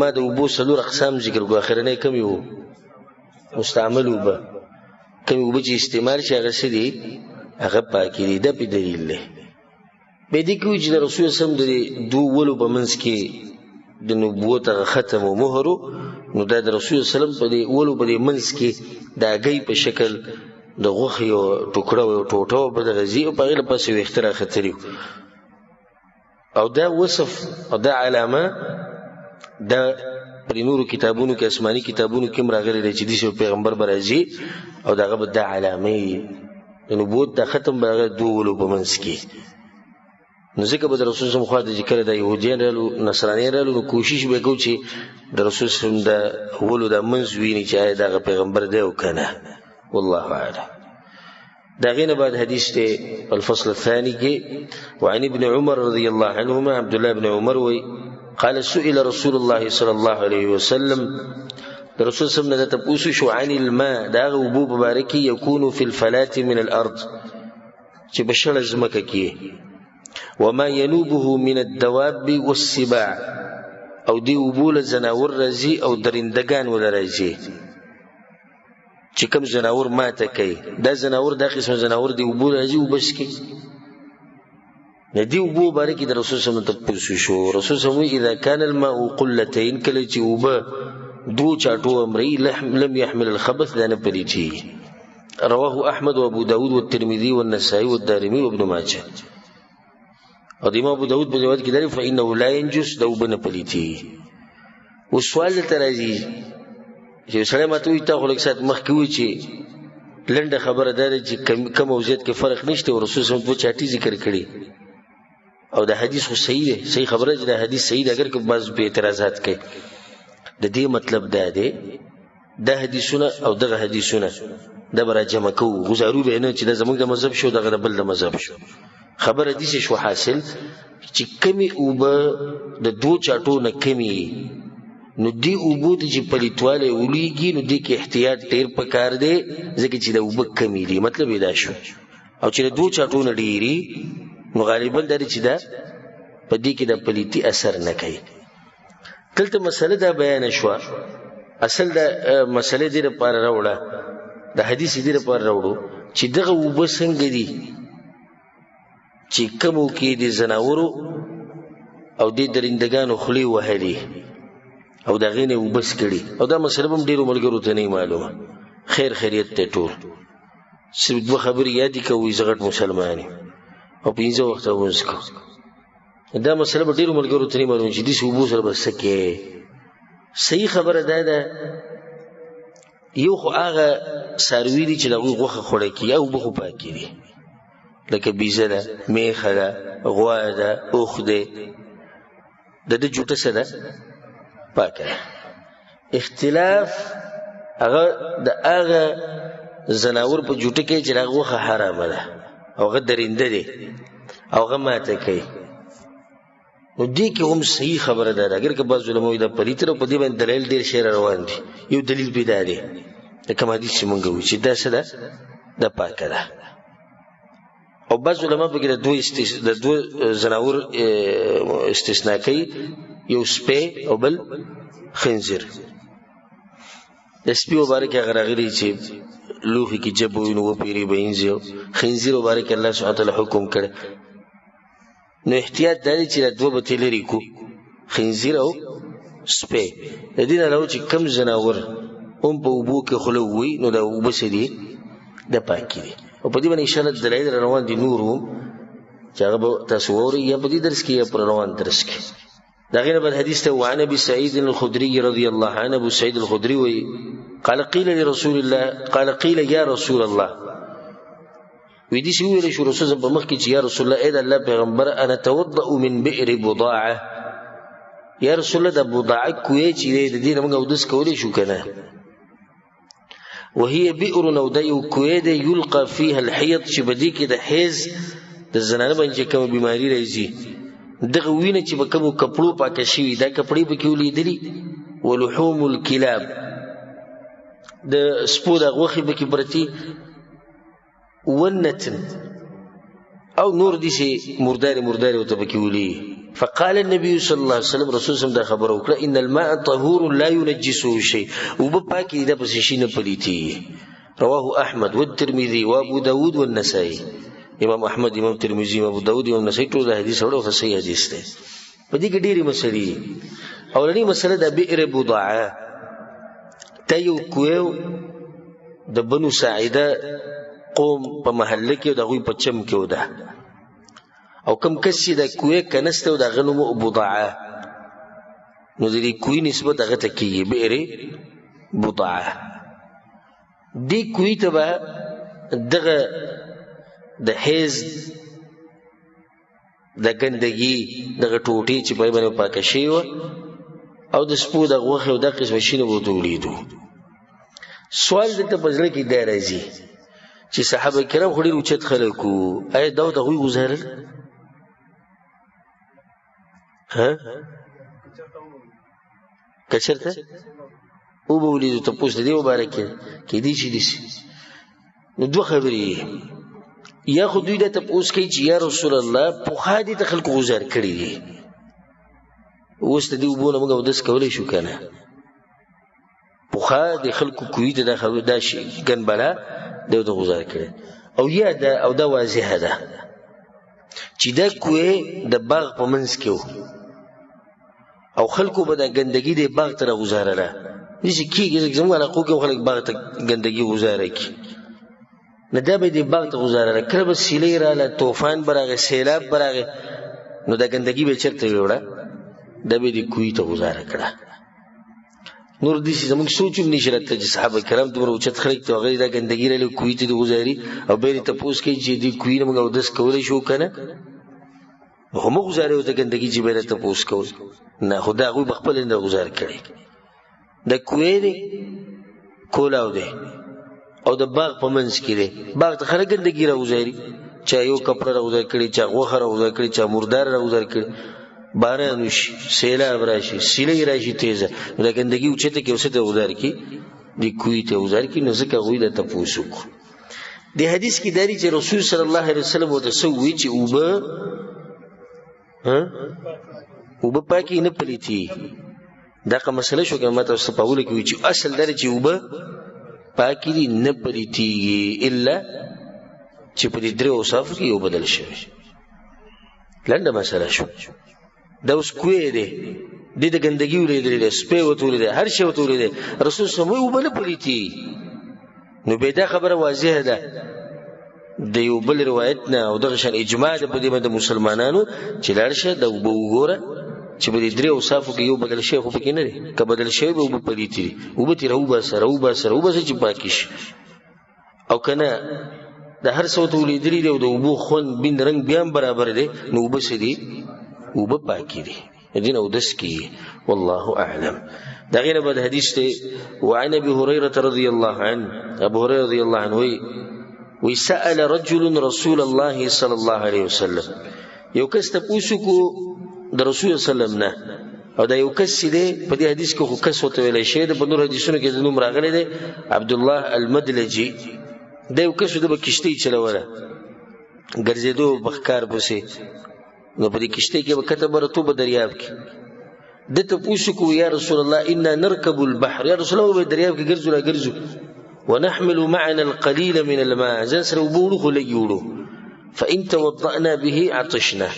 ما د اوبو 4 اقسام ذکر کړو، اخرنی کوم یو؟ مستعمل اوبه. کوم اوبه چې استعمال شي هغه څه دي؟ هغه پاکي دي. دا په دلیل دی. به دې کوي چې د رسول سم د دوه ولو په منځ کې د نبوت هغه ختم او مهر، نو دا د رسول سلام په دې ولو په دې منځ کې د هګۍ په شکل د غوښې یو ټوکړه او ټوټه په دغه ځي او په هغې پسې ویښته راختلي او دا وصف او دا علامه دا پر نورو کتابونو کې آسماني کتابونو کې هم راغلی دی چې داسې پیغمبر به راځي او د هغه به دا علامې د نبوت دا ختم به هغه دوه ولو په منځ کې. نو ځکه به د رسول صلی الله علیه وسلم چې کله د یهودیان رالو نصرانیان رالو نو کوشش به کوو چې د رسول صلی الله علیه وسلم د ولو د منځ ویني چې آیا دغه پیغمبر دی او که نه. والله اعلم. دا غینه بعد حدیث ته الفصل الثاني کې وعن ابن عمر رضی الله عنهما عبد الله بن عمر وی قال سئل رسول الله صلی الله علیه وسلم رسول صلی الله علیه وسلم نه تاسو شو عن الماء دا ابو مبارکی یکون فی الفلات من الارض چې بشل زمکه کې وما ينوبه من الدواب والسباع او دی وبول زناور رزي او درندگان ول رزي چې کوم زناور ماته کوي دا زناور د قسم زناور دی وبول رزي وبس کې ندی وبو بارکی د رسول صلی الله علیه وسلم ته شو. رسول صلی الله علیه وسلم اذا كان الماء قلتين کله چې وبه دو چاټو امري لم يحمل الخبث دا نه پریږي. رواه احمد وابو داود والترمذي والنسائي والدارمي وابن ماجه. او د امام ابو داود په روایت کې دی فإنه لا ينجس دا وبنه پلیتی. او سوال ته راځي چې سره ماته وي تا خو لږ سات مخکې وي چې لنډه خبره ده چې کم او زیات کې فرق نشته او رسول صلی الله علیه وسلم چاټي ذکر کړي او دا حدیث خو صحیح دی. صحیح خبره چې دا حدیث صحیح دی اگر که بعض به اعتراضات کوي. د دې مطلب دا دی دا حدیثونه او دغه حدیثونه دا به را جمع کوو غزارو به نه چې دا زموږ د مذهب شو دغه د بل د مذهب شو. خبره دې شو حاصل چې کمی اوبه د دو چاټو نه کمی نو دی اوبو ته چې پلیتواله ولیږي نو دې کې احتیاط ډېر پکار دی ځکه چې د اوبه کمی دي. مطلب یې دا شو او چې د دو چاټو نه ډېري نو غالبا دا چې دا په دې کې د پلیتی اثر نه کوي. دلته مسله دا بیان شوه اصل د مسلې دې لپاره راوړه د حدیث دې لپاره راوړو چې دغه اوبه څنګه دي چې کومو کې د زناورو او د درندگانو خلی وهلي او د غینه وبس کړي او دا مسله هم ډیرو ملګرو ته نه معلومه. خیر خیریت ته ټول صرف دوه خبرې یادې کوي زغټ مسلمانې او پنځه وخت اونځ کو دا مسله به ډیرو ملګرو ته نه معلومه چې دې وبو سره بس کې صحیح خبره ده یو خو هغه ساروی دي چې دغه غوخه خوړه کی او بخو پاکي دي لکه بیزه ده میخه ده غوا ده اوخ ده د دې جوټه څه ده پاکه. اختلاف هغه د هغه زناور په جوټه کې چې هغه غوخه حرامه ده او هغه درنده دي او هغه ماته کوي نو دې کې هم صحیح خبره ده اگر که بعض علماء دا پلیتره په دې باندې دلیل ډیر شعر روان دي. یو دلیل پیدا دی کوم حدیث چې مونږ وی چې دا څه ده د پاکه ده او بعض علماء په کې د دوه زناور استثناء کوي یو سپی او بل خنزیر. د سپی مبارک هغه راغلی چې لوخي کې جب وینو و پیری بینځي خنزیر مبارک الله سبحانه وتعالی حکم کړ نو احتیاط دی چې دوه به تلری کو خنزیر او سپی د دې نه راو چې کم زناور هم په وبو کې خلو وي نو دا وبس دي د پاکي دي او په دې باندې ان شاء الله دلایل روان دي نورو چې هغه تاسو ووري یا په دې درس کې یا پر روان درس کې. دا غیر بل حدیث ته وعن ابي سعيد الخدري رضي الله عنه ابو سعيد الخدري وي قال قيل لرسول الله قال قيل يا رسول الله وی دې شو ویل شو رسول الله په مخ کې چې یا رسول الله اې د الله پیغمبر انا توضأ من بئر بضاعه یا رسول الله د بضاعه کوی چې د دې موږ ودس کولې شو کنه وهي بئر نودي کوی د يلقى فيها الحيض چې بدی کې د حیض د زنانه باندې کوم بیماری راځي دغه وینه چې په کوم کپړو پاکه شي دا کپړې به کې ولیدلی ولحوم الكلاب د سپو د غوخي به کې برتي ونتن او نور دي سي مرداري وتبكيولي. فقال النبي صلى الله عليه وسلم رسول الله دا خبر وکړه ان الماء طهور لا ينجسه شيء وبپاکي دا پس شي نه پليتي. رواه احمد والترمذي وابو داود والنسائي. امام احمد امام ترمذي امام ابو داود امام نسائي ټول حدیث اورو صحیح حدیث دی. په دې کې ډېری مسلې اولنی مسله د بئر بضاعه تیو کوو د بنو ساعده قوم په محله کې د غوی په چم کې وده او کم کسي د کوې کنسته د غنمو بضاعه نو د دې کوې نسبت هغه ته کېږي بئر بضاعه. دې کوې ته به دغه د حیز د ګندګي دغه ټوټې چې په باندې پاکه شوی وه او د سپو د غوښې او د قسمه شي نه به ورته ولیدو. سوال دلته په زړه کې دا راځي چې صحابه کرام خو ډېر اوچت خلک وو، آیا دا ورته هغوی ګزارل؟ که چېرته وبه ولیدو تپوس د دې مبارک کېدی شي داسې نو دوه خبرې یا خو دوی دا تپوس کوي چې یا رسول الله پخوا دې ته خلکو غزار کړي دي اوس د دې اوبو نه موږ اودس کولی شو که نه پخوا د خلکو کوي ته دا شي ګنبله دی ورته غزار کړي او یا دا واضحه ده چې دا کوی د باغ په منځ کې و او خلکو به دا ګندګي د باغ ته راغزارله داسې کېږي زموږ علاقو کې خلک باغ ته ګندګي غزاره کړي نه دا به دې باغ ته غزارله کله به سیلۍ راغله طوفان به راغی سیلاب به راغی نو دا ګندګي به چېرته وړه دا به دې کوی ته غزاره کړه. نور داسې زموږ سوچ هم نشي راته چې صحابه کرام دومره اوچت خلک ته هغه دا ګندګي راغلې کوی ته دې غزاري او بیا دې تپوس کوي چې دې کوی نه موږ اودس کولی شو که نه نو خو مه غزارې ورته ګندګي چې بیا دې تپوس کول نه خو دا هغوی به خپله نه غزار کړی دا کوی دی کولاو دی او د باغ په منځ کې دی باغ ته خلک ګندګي راغزاري چا یو کپړه راغزار کړي چا غوښه راغزار کړي چا مردار راغزار کړي باران وشي سیلاب راشي سیلۍ راشي تیزه نو دا ګندګي اوچته کې اوسه ته غزار کړي دې کوی ته غزار کړي نو ځکه هغوی دا تپوس وکړو. دې حدیث کې دا دی چې رسول صلی الله علیه وسلم ورته څه ووایي چې اوبه پاکې نه پلیتي دغه مسله شو که ما تاسو په اوله کې وایي چې اصل دا دی چې اوبه پاکې دي نه پلیتېږي الا چې په دې درې اوصافو کې یو بدل شوی لنډه مسله شو. دا اوس کوی دی دې د ګندګي ولیدلی دی سپی ورته ولیدی هر شی ورته ولیدی رسول صلی الله علیه وسلم اوبه نه پلیتېږي نو بیا دا خبره واضحه ده د یو بل روایت نه او دغه شان اجماع ده په دې باندې مسلمانانو چې لاړ شه د اوبه وګوره چې په دې درې اوصافو کې یو بدل شوی خو پکې نه دی که بدل شوی به اوبه پلیتې دي اوبه ترې راوباسه چې پاکې شي او که نه د هر څه ورته ولیدلي دی او د اوبو خوند بین رنګ بیا هم برابر دی نو اوبه څه دي اوبه پاکې دي دین اودس کیږي والله اعلم. دا غیر بعد حدیث دی وعن ابي هريره رضي الله عنه ابو هريره رضي الله عنه وی سأل رجل رسول الله صلی الله علیه وسلم یو کس تپوس کو د رسول سلام نه او دا یو کس دی په دې حدیث کې خو کس ورته ویلی شوی دی په نور حدیثونو کې د نوم راغلی دی عبدالله المدلجي دا یو کس د به کشتۍ چلوله ګرځېدو بخکار پسې نو په دې کشتۍ کې به کته به راتو په دریاب کې ده تپوس کو یا رسول الله انا نرکب البحر یا رسول الله به دریاب کې ګرځو را ګرځو ونحمل معنا القليل من الماء ځان سره اوبه وړو خو لږ وړو فإن توضأنا به عطشنا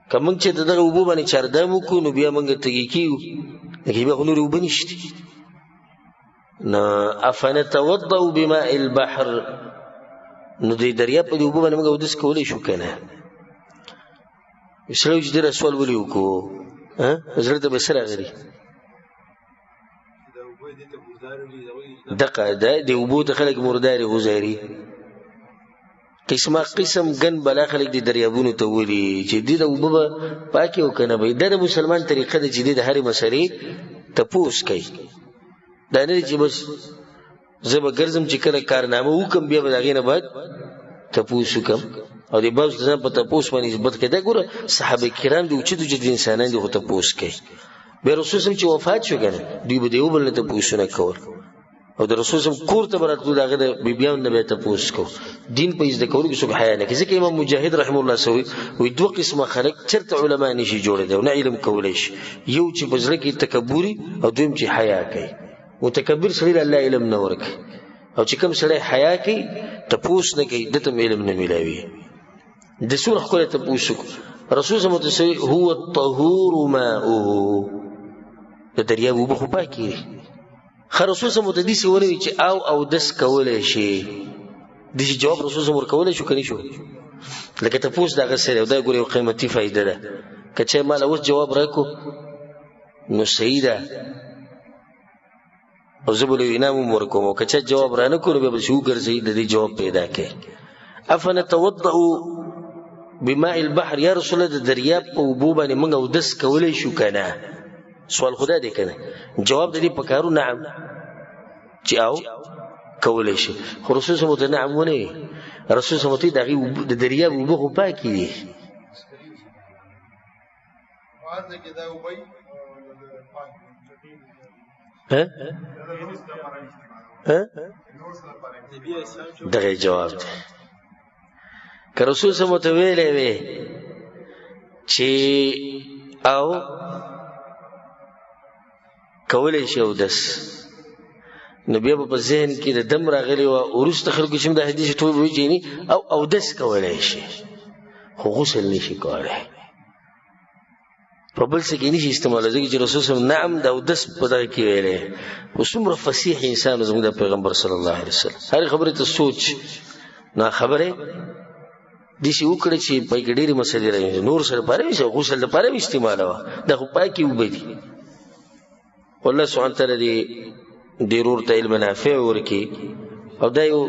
که موږ چې د دغه اوبو باندې چاردام وکړو نو بیا موږ تږي کېږو لکه بیا خو نورې اوبه نشته نو افنتوضأ بماء البحر نو د دریاب په دې اوبو باندې موږ اودس کولی شو که نه سړی چې ډېره سوال ولې وکړو زړه ته به څه راغلي دقه ده د اوبو ته خلک مردارې غزاري قسمه قسم ګن بلا خلک د دریابونو ته ولي چې دې د اوبه به پاکې او که نه به دا د مسلمان طریقه ده چې دې د هرې مسلې تپوس کوي دا نه دی چې بس زه به ګرځم چې کله کارنامه وکړم بیا به د هغې نه بعد تپوس وکړم او د بعضو ځان په تپوس باندې نسبت کوي دا ګوره صحابه کرام د اوچت اوچت انسانان دي خو تپوس کوي بیا رسول صلی چې وفات شو که نه دوی به د یو بل نه تپوسونه کول او د رسول سم کور ته براتلو دغه د بیبیانو نه به تاسو کو دین په دې کولو کې څوک حیا نه کوي ځکه امام مجاهد رحم الله سوي وي دوه قسمه خلک چرته علما نشي جوړېدل او نه علم کولای شي یو چې بزړه کې تکبوري او دویم چې حیا کوي متکبر سړی الله علم نه ورکي او چې کوم سړی حیا کوي تاسو نه کوي دته علم نه ملوي د سور خپل تاسو رسول صلی الله علیه وسلم هو الطهور ماؤه د دریاب وبخ پاکي رسول صلی الله علیه وسلم ورته چې او دس کولای شي د جواب رسول صلی الله علیه وسلم شو کني شو لکه تاسو دا غسره دا ګوري قیمتي فائدہ ده کچې مال اوس جواب راکو نو سیدا او زبل انام ورکوم کچې جواب را نه کول به شو ګرځي د دې جواب پیدا کړي افن توضؤ بماء البحر یا رسول الله د دریاب په وبو باندې موږ او دس کولای شو کنه سوال خدا دې کنه جواب دې پکارو نعم چې او کولای شي خو رسول صلی الله علیه وسلم نعم ونه رسول صلی الله علیه وسلم د دریاب وبو پاکي دي واځه کې دا وبای دغه جواب دی که رسول صلی الله علیه وسلم ویلې وي چې او کولای شي او دس نبی په ذهن کې د دم راغلی او ورسته خلکو چې د حدیث ټول ویجینی او دس کولای شي خو غسل نشي کولای په بل څه کې نشي استعمال ځکه چې رسول صلی الله علیه وسلم دا دس په دغه کې ویلې وسمره فصیح انسان زموږ د پیغمبر صلی الله علیه وسلم هر خبره ته سوچ نه خبره دي چې وکړي چې په ګډيري مسلې راځي نور سره پاره وي غسل لپاره استعمالوه د خو پاکي وبدي والله سبحانه وتعالى دې ضرور ته علم نافع ورکی او دا یو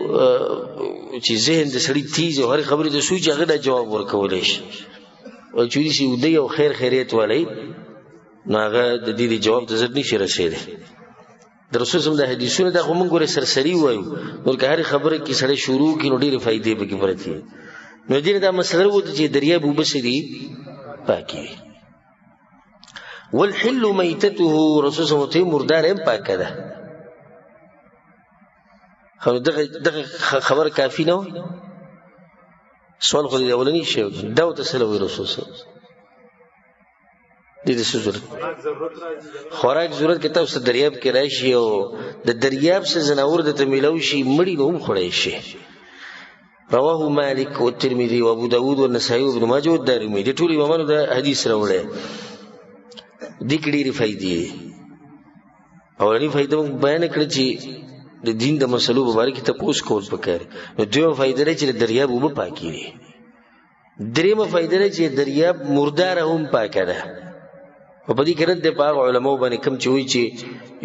چې ذهن د سړي تیز او هر خبره د سوچ هغه د جواب ورکولای شي او چې دې ودی او خیر خیریت ولای نو هغه د دې جواب د زړه نشي رسیدي د رسول الله د حدیثونو د کوم ګوره سرسری وایو نو که هر خبره کې سړی شروع کړي نو ډېرې فائدې به کې پرتی نو دې دا مسله وو چې دریاب وبسري پاکي والحل ميتته رسول الله ته مردار هم پاک ده خو دغه خبر کافی نه سوال خو دې اولنی شی دا او تسلوي رسول الله دې ضرورت خوراک ضرورت کې تاسو دریاب کې راشي او د دریاب څخه زناور د تملو شي مړی نوم خړای شي رواه مالک او ترمذی او ابو داود او نسائی او ابن ماجه او دارمی دي ټول امامانو د حدیث راوړل دي کډيري فائدې اولنی فائدې بیان کړی چې د دین د مسلو مبارک ته پوس کول پکاره نو دوه فائدې لري چې دریاب وب پاکي دي دریمه فائدې لري چې دریاب مردار هم پاکه ده په دې کې رد په علماء باندې کم چې وی چې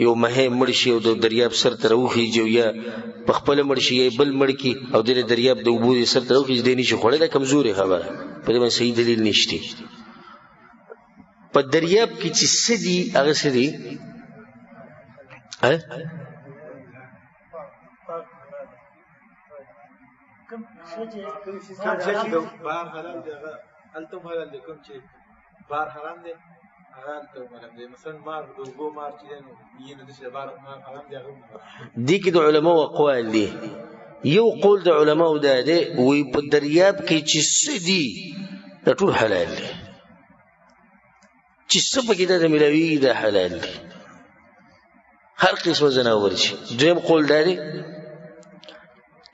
یو مه مرشي او د دریاب سر ته روخي جو یا په خپل مرشي بل مړکی او د دریاب د وبو سر ته روخي دې نشي خوړل کمزوري خبره په دې باندې صحیح دلیل نشته په دریاب کې چې سدي هغه سدي کوم څه چې بار حلال دی التم حلال دی کوم چې بار حرام دی هغه التم حلال دی مثلا مار دوغو مار چې نو یینو د بار حرام دی هغه دي کې د علماء اقوال دي یو قول د علماء ده دی وي په دریاب کې چې سدي دا ټول حلال دي چې څه پکې د ملوي د حلال دي هر قسم زناور شي دویم قول ده دی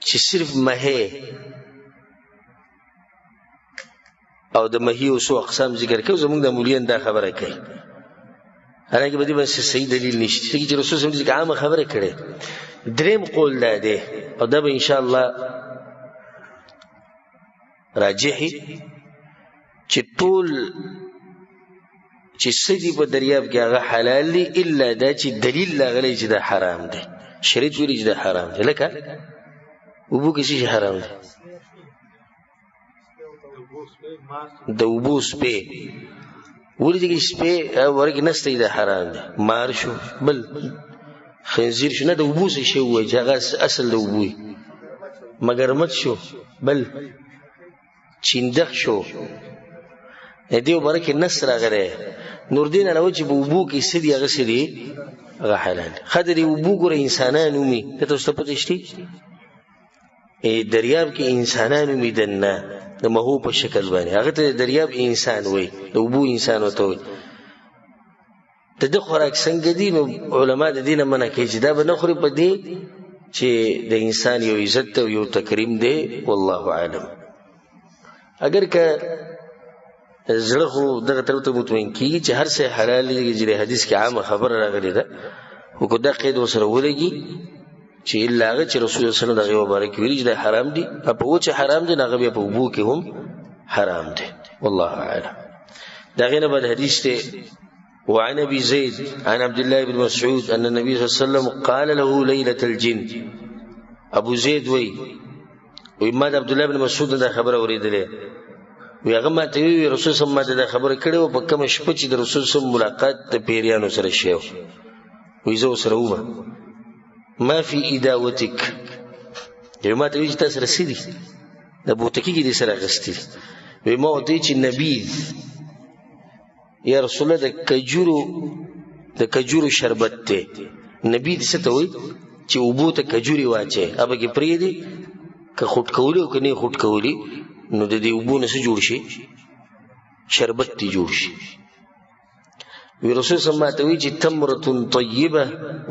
چې صرف مه او د مهي او سو اقسام ذکر کوي زموږ د مولین دا خبره کوي هرګه به دې بس صحیح دلیل نشته چې رسول صلی الله علیه وسلم عامه خبره کړي دریم قول ده دی او دا به ان شاء الله راجحي چې ټول چې سدي په دریاب کې هغه حلال دي الا دا چې دلیل لاغلی چې دا حرام دي شریعت ویلي چې دا حرام دي لکه وبو کې شي حرام دي د وبو سپه ولې دې سپه ورګ نسته دا حرام دي مار شو بل خنزیر شو نه د وبو څه شی وای چې هغه اصل د وبوي مگر مت شو بل چیندخ شو دیو برکه نصر غره نور دین علاوه چې بوبو کې سدي هغه سدي هغه حلال خدري وبوګره انسانانو می ته تاسو پته شتي دریاب کې انسانانو می دنه د مهو په شکل باندې هغه ته دریاب انسان وای د وبو انسان وته وای د خوراک څنګه دي نو علما د دینه منع کوي چې دا به نه خوري په دې چې د انسان یو عزت او یو تکریم دی والله اعلم اگر که زړه خو دغه تر ته مطمئن کیږي چې هر څه حلال دی چې حدیث کې عامه خبر راغلی ده خو کو دا قید وسره ولګي چې الا هغه چې رسول الله صلی الله علیه و بارک ویلي چې حرام دي په و چې حرام دي هغه په وبو کې هم حرام دي والله اعلم دا غینه بعد حدیث ته وعن ابي زيد عن عبد الله بن مسعود ان النبي صلى الله عليه وسلم قال له ليله الجن ابو زيد وی ما عبد الله بن مسعود دا خبره اوریدله وی هغه ماته وی رسول صلی الله علیه وسلم دا خبره کړو په کوم شپه چې د رسول صلی الله علیه وسلم ملاقات د پیریانو سره شیو وی زه سره ومه ما في اداوتك یو ماته وی چې تاسو رسیدي د بوتکی کې دې سره غستی وی ما ودی چې نبیذ یا رسول الله د کجورو شربت ته نبی دې څه ته وای چې وبو ته کجوري واچي ابا کې پری دي که خټ کولی او کني خټ کولی نو د دې وبو نه څه جوړ شي شربت تی جوړ شي وی رسول صلی الله علیه وسلم چې تمره طیبه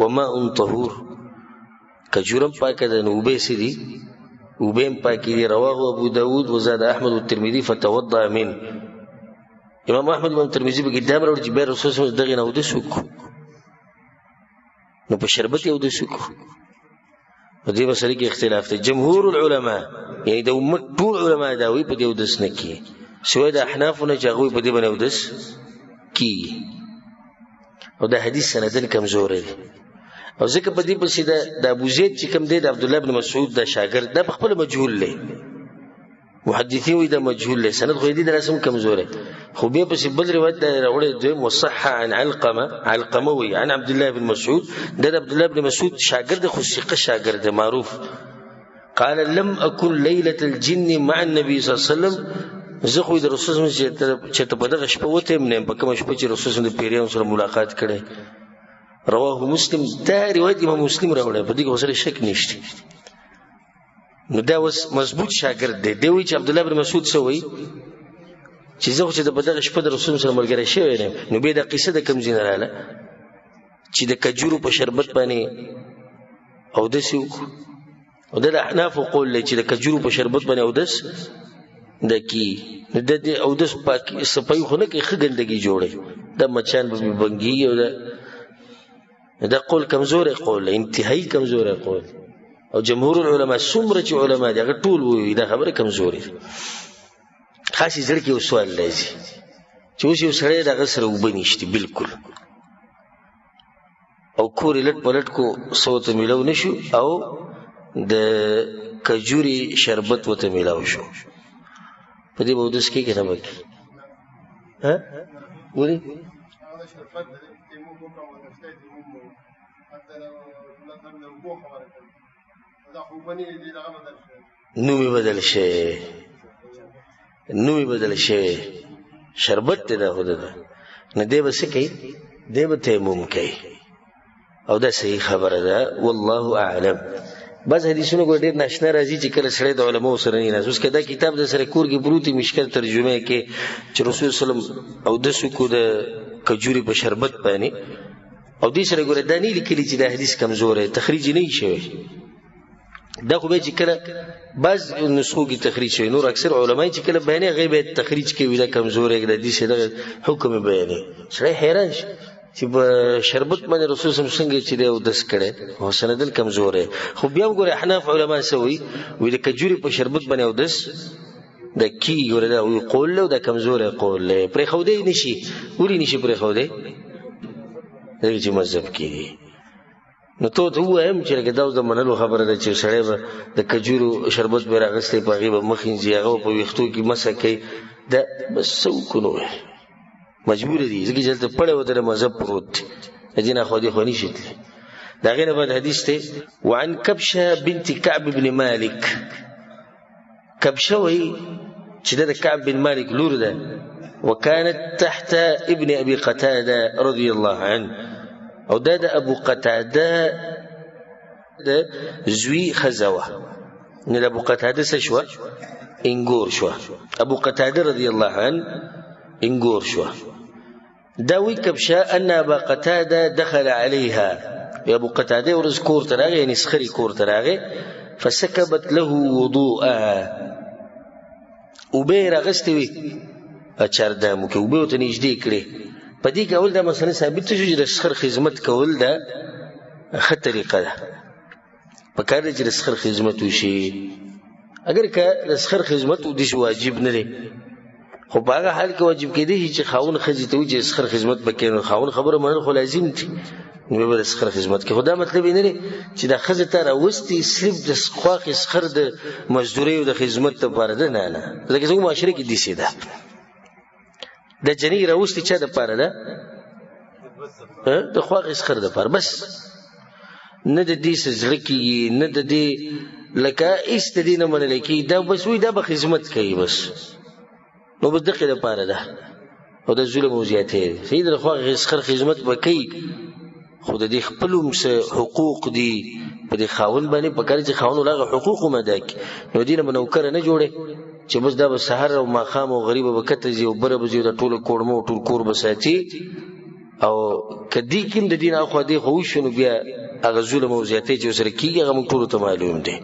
وماء طهور کجورم پاکه ده نو وبې سدي وبېم پاکي دي رواه ابو داود وزاد احمد والترمذي فتوضا من امام احمد بن ترمذی په کتاب راوړي چې به رسول الله دغه نو د سکو نو په شربت یو د سکو په دې مسله کې اختلاف دی جمهور العلماء یعنی د امت ټول علما دا وی په دې ودس نه کی سوی د احنافونه چې هغه په دې باندې ودس کی او دا حدیث سندن کمزور دی او ځکه په دې پسې د ابو زید چې کوم دی د عبد الله بن مسعود د شاګرد د خپل مجهول دی محدثي وي دا مجهول له سند خو دې درسم کمزور خو به په بل روایت راوړي دوی مصح عن علقمه وي عن عبد الله بن مسعود د عبد الله بن مسعود شاګرد خو ثقه شاګرد معروف قال لم اكن ليله الجن مع النبي صلى الله عليه وسلم زه خو د رسول الله چې ته په دغه شپه وته نه په کوم شپه چې رسول الله د پیریانو سره ملاقات کړي رواه مسلم دا روایت امام مسلم راوړي په دې کې سره شک نشته نو دا وس مضبوط شاګرد دی دوی چې عبد الله بن مسعود سوی چې زه چې د بدغه شپه د رسول سره ملګری شوی نه نو به دا قصه د کم زین رااله چې د کجورو په شربت باندې او دسیو او د احناف قول چې د کجورو په شربت باندې او دس د کی د دې او دس پاکي صفای خو نه کې خګندګي جوړي د مچان به بنګي او دا قول کمزور قول انتهایی کمزور قول او جمهور العلماء څومره چې علما دي هغه ټول وي دا خبره کمزوري خاصی ځل کې سوال لازم چې اوس یو سړی دغه سره وبنيشتي بالکل او کور لټ پلټ کو صوت ملو نشو او د کجوري شربت وته ملاو شو په دې بودس کې کنه وکی ها ولي نومي بدل شي شربت ته هدا نه دی بس کوي دی به تیمم کوي او دا صحیح خبره ده والله اعلم بس حدیثونه ګډیر ناشنا راځي چې کله سره د علماء سره نه اوس کدا کتاب د سره کور کې بروتي مشکل ترجمه کې چې رسول سلام او د سکو د کجوري په شربت باندې او دې سره ګوره دانی لیکلي چې د حدیث کمزور دی تخریج نه شي دا خو به چې کله بعض نسخو کې تخریج شوی نور اکثر علماء چې کله بیانې غیبه تخریج کوي دا کمزور دی د دې سره حکم بیانې سره حیران شي چې شربت باندې رسول الله څنګه چې دی او دس کړي او سندل کمزور دی خو بیا وګوره احناف علما سوي وی د کجوري په شربت باندې او دس د کی ګوره دا وی قول له دا کمزور قول پر خو دی نشي ولي نشي پر خو دی دغه چې مذهب کې نو ته هم چې دا د منلو خبره ده چې سړی به د کجورو شربت به راغستې په هغې به مخینځي هغه په ویښتو کې مسه کوي دا بس څه وکړو مجبور دي ځکه چې هلته پړی ورته د مذهب پروت دی دې نه خو دې خو نشي تللی د هغې نه بعد حدیث دی وعن کبشه بنت کعب بن مالک کبشه وایي چې د کعب بن مالک لور ده وكانت تحت ابن ابي قتاده رضي الله عنه او دا د ابو قتاده د زوی خزوه نه. د ابو قتاده څه شو؟ انګور شو. ابو قتاده رضی الله عنه انګور شو. دا وی کبشه ان ابا قتاده دخل عليها، ابو قتاده ورز کور تراغه، یعنی سخری کور تراغه، فسكبت له وضوءها، وبه راغستوي اچردامو کې وبه ته نږدې کړي. په دې کې اول دا مسله ثابت شو چې د سخر خدمت کول دا ښه طریقه ده. په کار دی چې د سخر خدمت وشي. اگر که د سخر خدمت ودې واجب نه دی، خو په هغه حال کې واجب کېدی چې خاون ښځې ته وایي چې سخر خدمت وکړي، نو خاون خبره منل خو لازم دي، نو به د سخر خدمت کوي. خو دا مطلب یې نه دی چې د ښځې ته راوستي سلیپ د خواښې سخر د مزدورۍ او د خدمت لپاره ده. نه نه، ځکه زموږ معاشره کې داسې ده. د جنۍ راوستي چا دپاره ده؟ د خواښې سخر دپاره بس. نه د دې څه زړه کېږي، نه د دې لکه هېڅ د دې نه منلی کېږي. دا بس وایي دا به خدمت کوي بس، نو بس دقې دپاره ده. او د ظلم او زیاتۍ دی. صحیح د خواښې سخر خدمت به کوي، خو د دې خپل هم څه حقوق دي په دې خاون باندې پکار چې خاون ول هغه حقوق هم ادا کړي. نو دې نه به نوکره نه جوړې چې بس دا به سحر او ماښام او غریبه به کته ځي او بره به ځي د ټوله کوړمه او ټول کور به ساتي. او که دې کې هم د دې نه اخوا دې خو وشو، نو بیا هغه ظلم او زیاتۍ چې ورسره کېږي هغه موږ ټولو ته معلوم دی.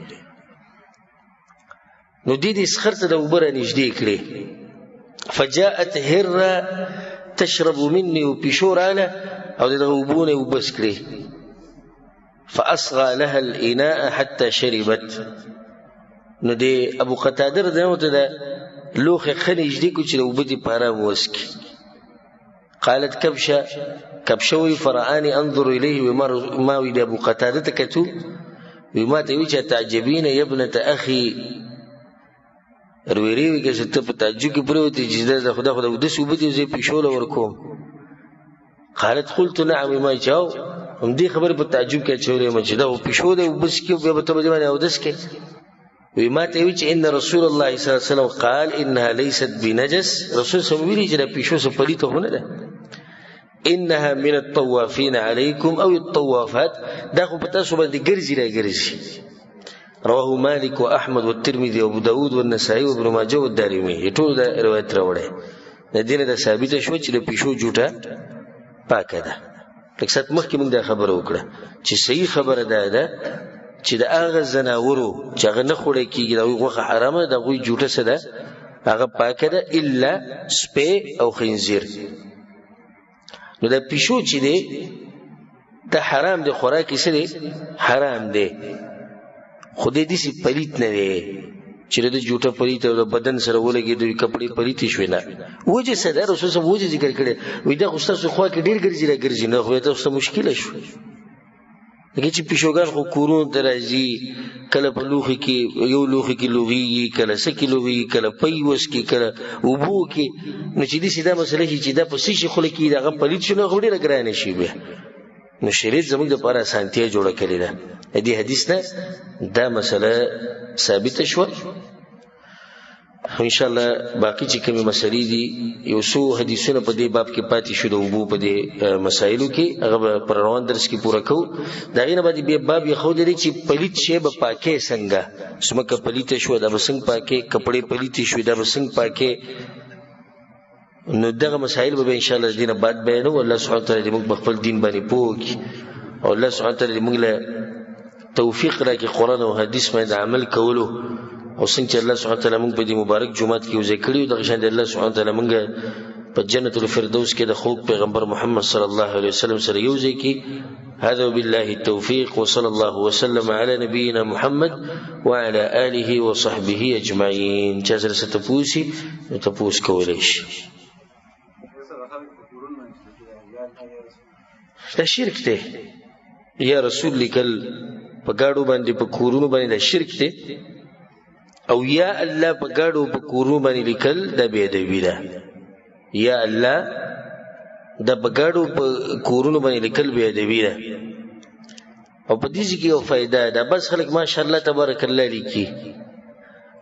نو دې سخر ته د اوبه رانږدې کړې. فجاءت هره تشرب مني، وپیشو راله او دغه اوبو نه اوبه څکړې. فاصغى لها الاناء حتى شربت. نو د ابو قتاده رضی الله عنه د لوښی ښه نږدې کړو چې د اوبه دې په ارام وڅکي. قالت کبشه وی فرآني انظر الیه، ما وی د ابو قتاده ته کتو، وی ما ته وی چې تعجبین یا ابنه اخي، رویری وی که ته په تعجب کې پروتې چې دا خدا ودس اوبه دې زه پیشو له ورکوم. قالت قلت نعم، ما جاو هم دې خبر په تعجب کې چولې ما چې دا پیشو دې وبس کې بیا به ته باندې او دس کې. وی ما ته وی چې ان رسول الله صلی الله علیه وسلم قال انها ليست بنجس، رسول صلی الله علیه وسلم ویلي چې دا پیشو څه پلیته هونه ده. انها من الطوافين عليكم او الطوافات، دا خو په تاسو باندې ګرځي راګرځي. رواه مالك واحمد والترمذي وابو داود والنسائي وابن ماجه والدارمي. ټول دا روایت راوړي. د دې نه ثابت شو چې د پیشو جوټه پاکه ده. لکه مخکې موږ دا خبره وکړه چې صحیح خبره ده چې د هغه زناورو چې هغه نه خوړی کېږي، د هغوی غوښه حرامه ده، د هغوی جوټه څه ده؟ هغه پاکه ده، الا سپی او خنزیر. نو دا پیشو چې دی دا حرام دی، خوراک یې څه دی؟ حرام دی. خو دې داسې پلیت نه دی چې د جوټه پلیته او د بدن سره ولګېدوي کپړې پلیتې شوې. نه، وجه څه ده؟ رسول صاحب وجه ذکر کړی، وایي دا خو ستاسو خوا کې ډېر ګرځي راګرځي، نه خو تاسو ته مشکله شو. لکه چې پیشوګان خو کورونو ته راځي، کله په لوښي کې یو لوښي کې لوغېږي، کله څه کې لوغېږي، کله پی وڅکي، کله اوبو کې. نو چې داسې دا مسله شي چې دا په څه شي خوله کې د هغه پلیت شو، نو خو ډېره ګرانه شي بیا. نو شریعت زموږ دپاره اسانتیا جوړه کړې ده. د دې حدیث نه دا مسله ثابته شوه. انشاءالله باقی چې کومې مسلې دي، یو څو حدیثونه په دې باب کې پاتې شو د اوبو په دې مسایلو کې، هغه به پر روان درس کې پوره کوو. د هغې نه بعد بیا باب یې ښودلی دی چې پلیت شی به پاکې څنګه، ځمکه پلیته شوه دا به څنګه پاکې، کپړې پلیتې شوې دا به څنګه پاکې. نو دغه مسایل به انشاءالله د دې نه بعد بیانوو. الله سبحانه وتعالی دې موږ په خپل دین باندې پوه کړي، او الله سبحانه وتعالی دې موږ له توفیق راکړي قرآن او حدیث باندې عمل کولو. او څنګه چې الله سبحانه وتعالی موږ په دې مبارک جومات کې یوځای کړي، دغه شان دې الله سبحانه وتعالی موږ په جنت الفردوس کې د خوږ پیغمبر محمد صلی الله علیه وسلم سره یوځای کړي. هذا وبالله التوفيق، وصلى الله وسلم على نبينا محمد وعلى آله وصحبه أجمعين. چا سره ستپوسی نو تپوس کولی شي. دا شرک دی یا رسول لیکل په گاډو باندې په کورونو باندې دا شرک دی، او یا الله په گاډو په کورونو باندې لیکل دا بے ادبي ده. یا الله دا په گاډو په کورونو باندې لیکل بے ادبي ده. او په دې کې یو فائدہ ده، بس خلک ماشاءالله تبارک الله لیکي،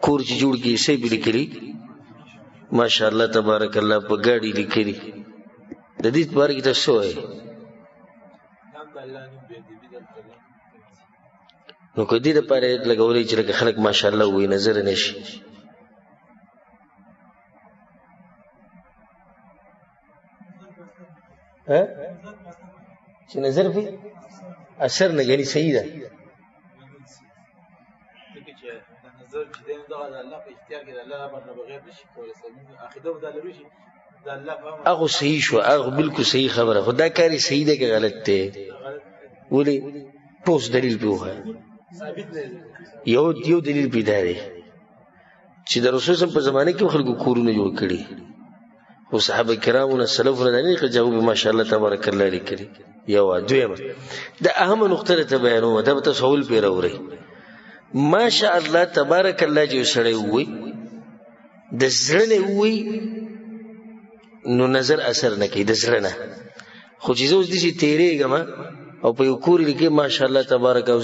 کور چې جوړ کی سي به لیکلي ماشاءالله تبارک الله په گاډي لیکلي. د دې باره کې تاسو وایي هم د الله نوم دی بدل کړل نو کو دې لپاره لګولې چې لکه خلک ماشاءالله وي نظر نشي ها چې نظر په اثر نه غني صحیح ده نظر چې د الله په اختیار کې د الله باندې بغیر نشي کولای عقیده د لري شي د الله په هغه صحیح شو هغه بالکل صحیح خبره خدا کاری صحیح ده کې غلط ده ولې پوس دلیل به وای یو دلیل پیدا دی چې د رسول الله په زمانه کې خلکو کورونه جوړ کړي او صحابه کرامو نه سلفونه نه کې جواب ماشاءالله تبارک الله لیکلي یو دویمه د اهم نقطه ته بیانوم دا به تاسو ول پیروري ماشاء الله تبارک الله جو سره وي د زړه نه وي نو نظر اثر نه کوي د زړه نه خو چې زوس دي چې تیرېګم او په یو کور کې ماشاء الله تبارک او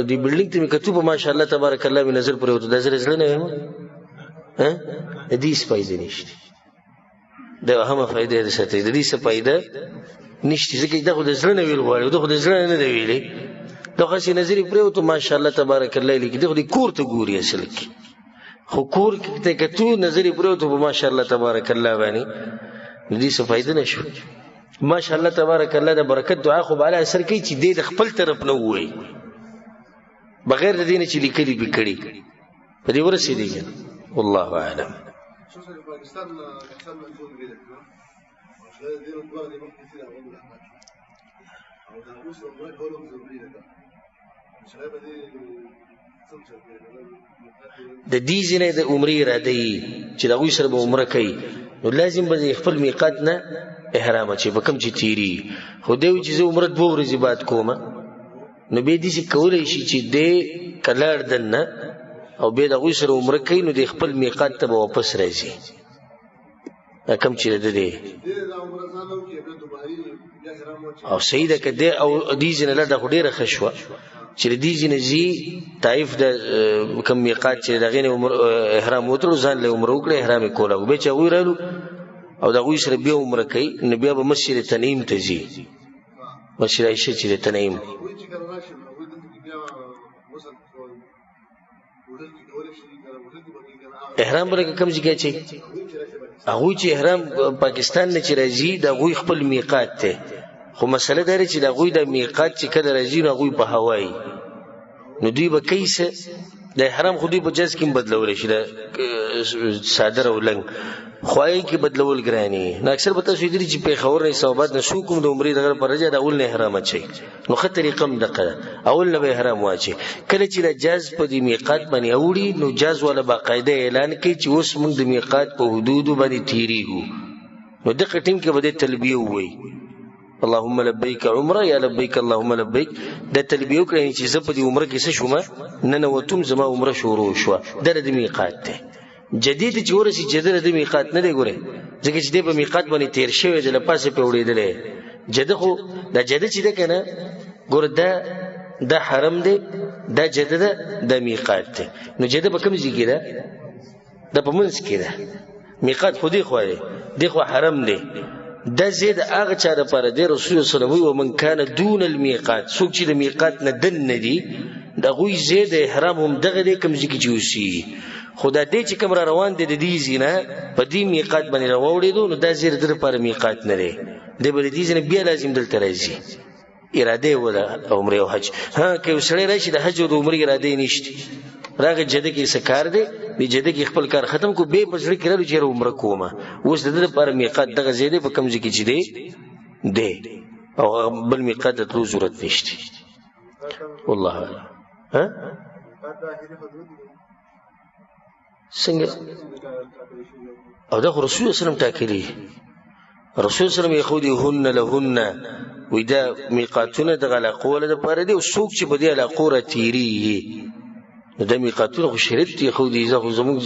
دی بلډینګ ته کتب ماشاء الله تبارک الله می نظر پرې وته د زړه نه وي ها دې سپایځ نشته د اهمه فائدې ده ستې د دې څه فائدہ نشته ځکه دا خو د زړه نه ویل غواړي دا خو د زړه نه دی ویلي دا خو سي نظر پرې وته ماشاء الله تبارک الله لیکي دا خو د کور ته ګوري اصل کې خو کور کې ته کتو نظر پرې وته ماشاء الله تبارک الله باندې دې څه فائدہ نشو ماشاء الله تبارک الله د برکت دعا خو بالا اثر کوي چې دې د خپل طرف نه وای بغیر د دین چې لیکلي بکړي په دې ورسېږي والله اعلم پاکستان احسان منظور دی او دې په اړه د مخکې سره غوړل او دا اوس نو کولم ضروري ده چې به دې څه د دې ځنه د عمرې را دی چې دا وې سره به عمره کوي نو لازم به خپل میقات نه احرام چې بکم چې تیری خو دوی چې عمره 2 ورځې بعد کومه نو به دې چې کولای شي چې دې کلار دنه او به د غوي سره عمره کوي نو د خپل میقات ته واپس راځي کم چې ده او سیده کده او دې جن له د ډیره خشوه چې دې جن زی طائف د کم میقات چې دغه احرام وتر ځان له عمره وکړي احرام کوله او به چې غوي رالو او د غوي سره به عمره کوي نو بیا به مسجد تنعیم ته ځي مسجد عائشه چې تنعیم احرام برکه کم ځای چې هغه چې احرام پاکستان نه چې راځي د غوي خپل میقات ته خو مسله دا چې د غوي د میقات چې کله راځي نو غوي په هوای نو دوی به کیسه د احرام خو دوی په جز کې بدلول شي د صادره ولنګ خوای کې بدلول ګرانی نو اکثر به تاسو دې چې په خبر نه صحابت نشو کوم د عمرې دغه پر راځي د اول نه احرام اچي نو خه طریقه مدقه اول نه احرام واچي کله چې د جاز په دې میقات باندې اوړي نو جاز ولا باقاعده اعلان کوي چې اوس موږ د میقات په حدود باندې تیریږو نو دغه ټیم کې به تلبیه وي اللهم لبیک عمره یا لبیک اللهم لبیک د تلبیه کوي چې زه په دې عمره کې څه شوم نن وتم زما عمره شروع شو د میقات ته جدید چې ورسي جدید د میقات نه دی ګوره ځکه چې د میقات باندې تیر شوی د لپاسه په وړېدلې جدید خو د جدید چې ده کنه ګوره د حرم دی د جدید د میقات دی نو جدید په کوم ځای کې ده د پمنس کې ده میقات خو دی خو حرم دی د زید هغه چا د پر دی رسول الله صلی الله علیه وسلم ومن کان دون الميقات څوک چې د میقات نه دن نه دی د غوی زید احرام هم دغه دی کوم ځای کې جوسی خدا دې چې کوم را روان دي د دې زینه په دې میقات باندې راوړېدو نو دا زیر در پر میقات نه دی د بل دې زینه بیا لازم دلته راځي اراده ولا عمره او حج ها کې وسړی راشي د حج او د عمره اراده نشته راغه جده کې سکار دی د جده کې خپل کار ختم کو به پسړی کړو چې عمره کومه اوس د پر میقات دغه زیاده په کم ځای کې چې دی او بل میقات ته ضرورت نشته والله ها څنګه او دا رسول الله سلام ټاکلي رسول الله سلام يخودي هن لهن ودا میقاتونه د غلاقوله د پاره دي او څوک چې په دې علاقه تیری د میقاتونه خو شریعت يخودي زه زموږ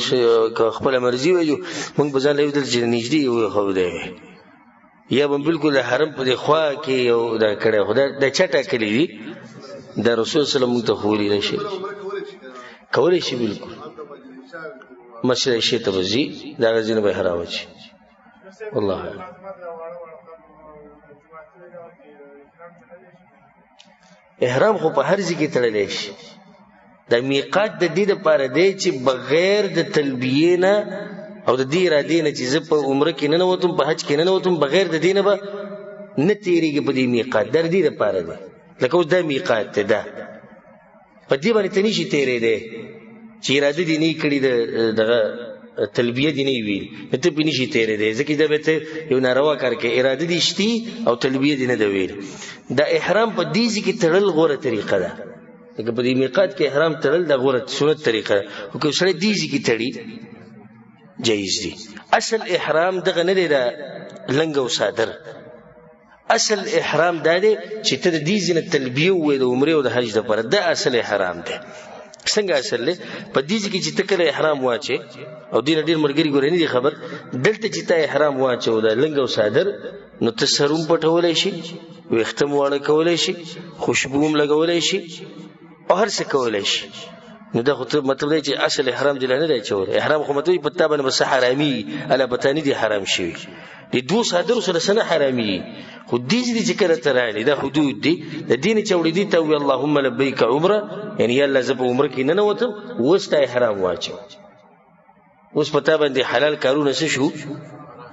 خپل مرزي وایو موږ به ځان له دې نږدې یو خو دی یا به بالکل حرم په خوا کې یو دا کړه خدای د چټه کړی دي د رسول سلام ته خوري نشي کولای شي بالکل مسله شي ته وزي دا غزنه به حراوي والله احرام خو په هر ځای کې تړلی شي. دا میقات د دې دپاره دی چې بغیر د تلبیې نه او د دې ارادې نه چې زه په عمره کې ننوتم، په حج کې ننوتم، بغیر د دې نه به نه تېرېږي په دې میقات. دا د دې دپاره دی. لکه اوس دا میقات دی، دا په دې باندې ته نشي تېرېدی چې اراده دې نه یې کړي دغه تلبیه دې نه یې ویلي، نو ته پرې نشي تېرېدی، ځکه دا به ته یو ناروا کار کوې. اراده دې شتي او تلبیه دې نه ده ویلي. دا احرام په دې ځای کې تړل غوره طریقه ده. لکه په دې میقات کې احرام تړل دا غوره سنت طریقه ده. خو که سړی دې ځای کې تړي جایز دي. اصل احرام دغه نه دی دا لنګ او صادر. اصل احرام دا دی چې ته د دې ځای نه تلبیه ووایې د عمرې او د حج دپاره. دا اصل احرام دی. څنګه اصل دی؟ په دې ځای کې چې ته کله احرام واچې او دې نه ډېر ملګري ګورې نه دي خبر، دلته چې ته احرام واچو دا لنګ او صادر، نو ته سر هم پټولی شي، ویښته هم واړه کولی شي، خوشبو هم لګولی شي او هر څه کولی شي. نو دا خو مطلب دی چې اصل احرام دې لا نه دی اچولی. احرام خو مطلب په تا باندې به څه حرامي الا به تا نه دي حرام شوي. د دوو صادرو سره څه نه حرامي، خو دې ځای چې کله ته راغلې دا حدود دي. د دې نه چې اورېدې ته ووایې اللهم لبیک عمره، یعنې یا الله زه په عمره کې ننوتم، اوس تا احرام واچو، اوس په تا باندې حلال کارونه څه شو؟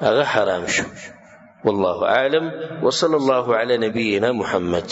هغه حرام شو. والله اعلم، وصلى الله على نبينا محمد.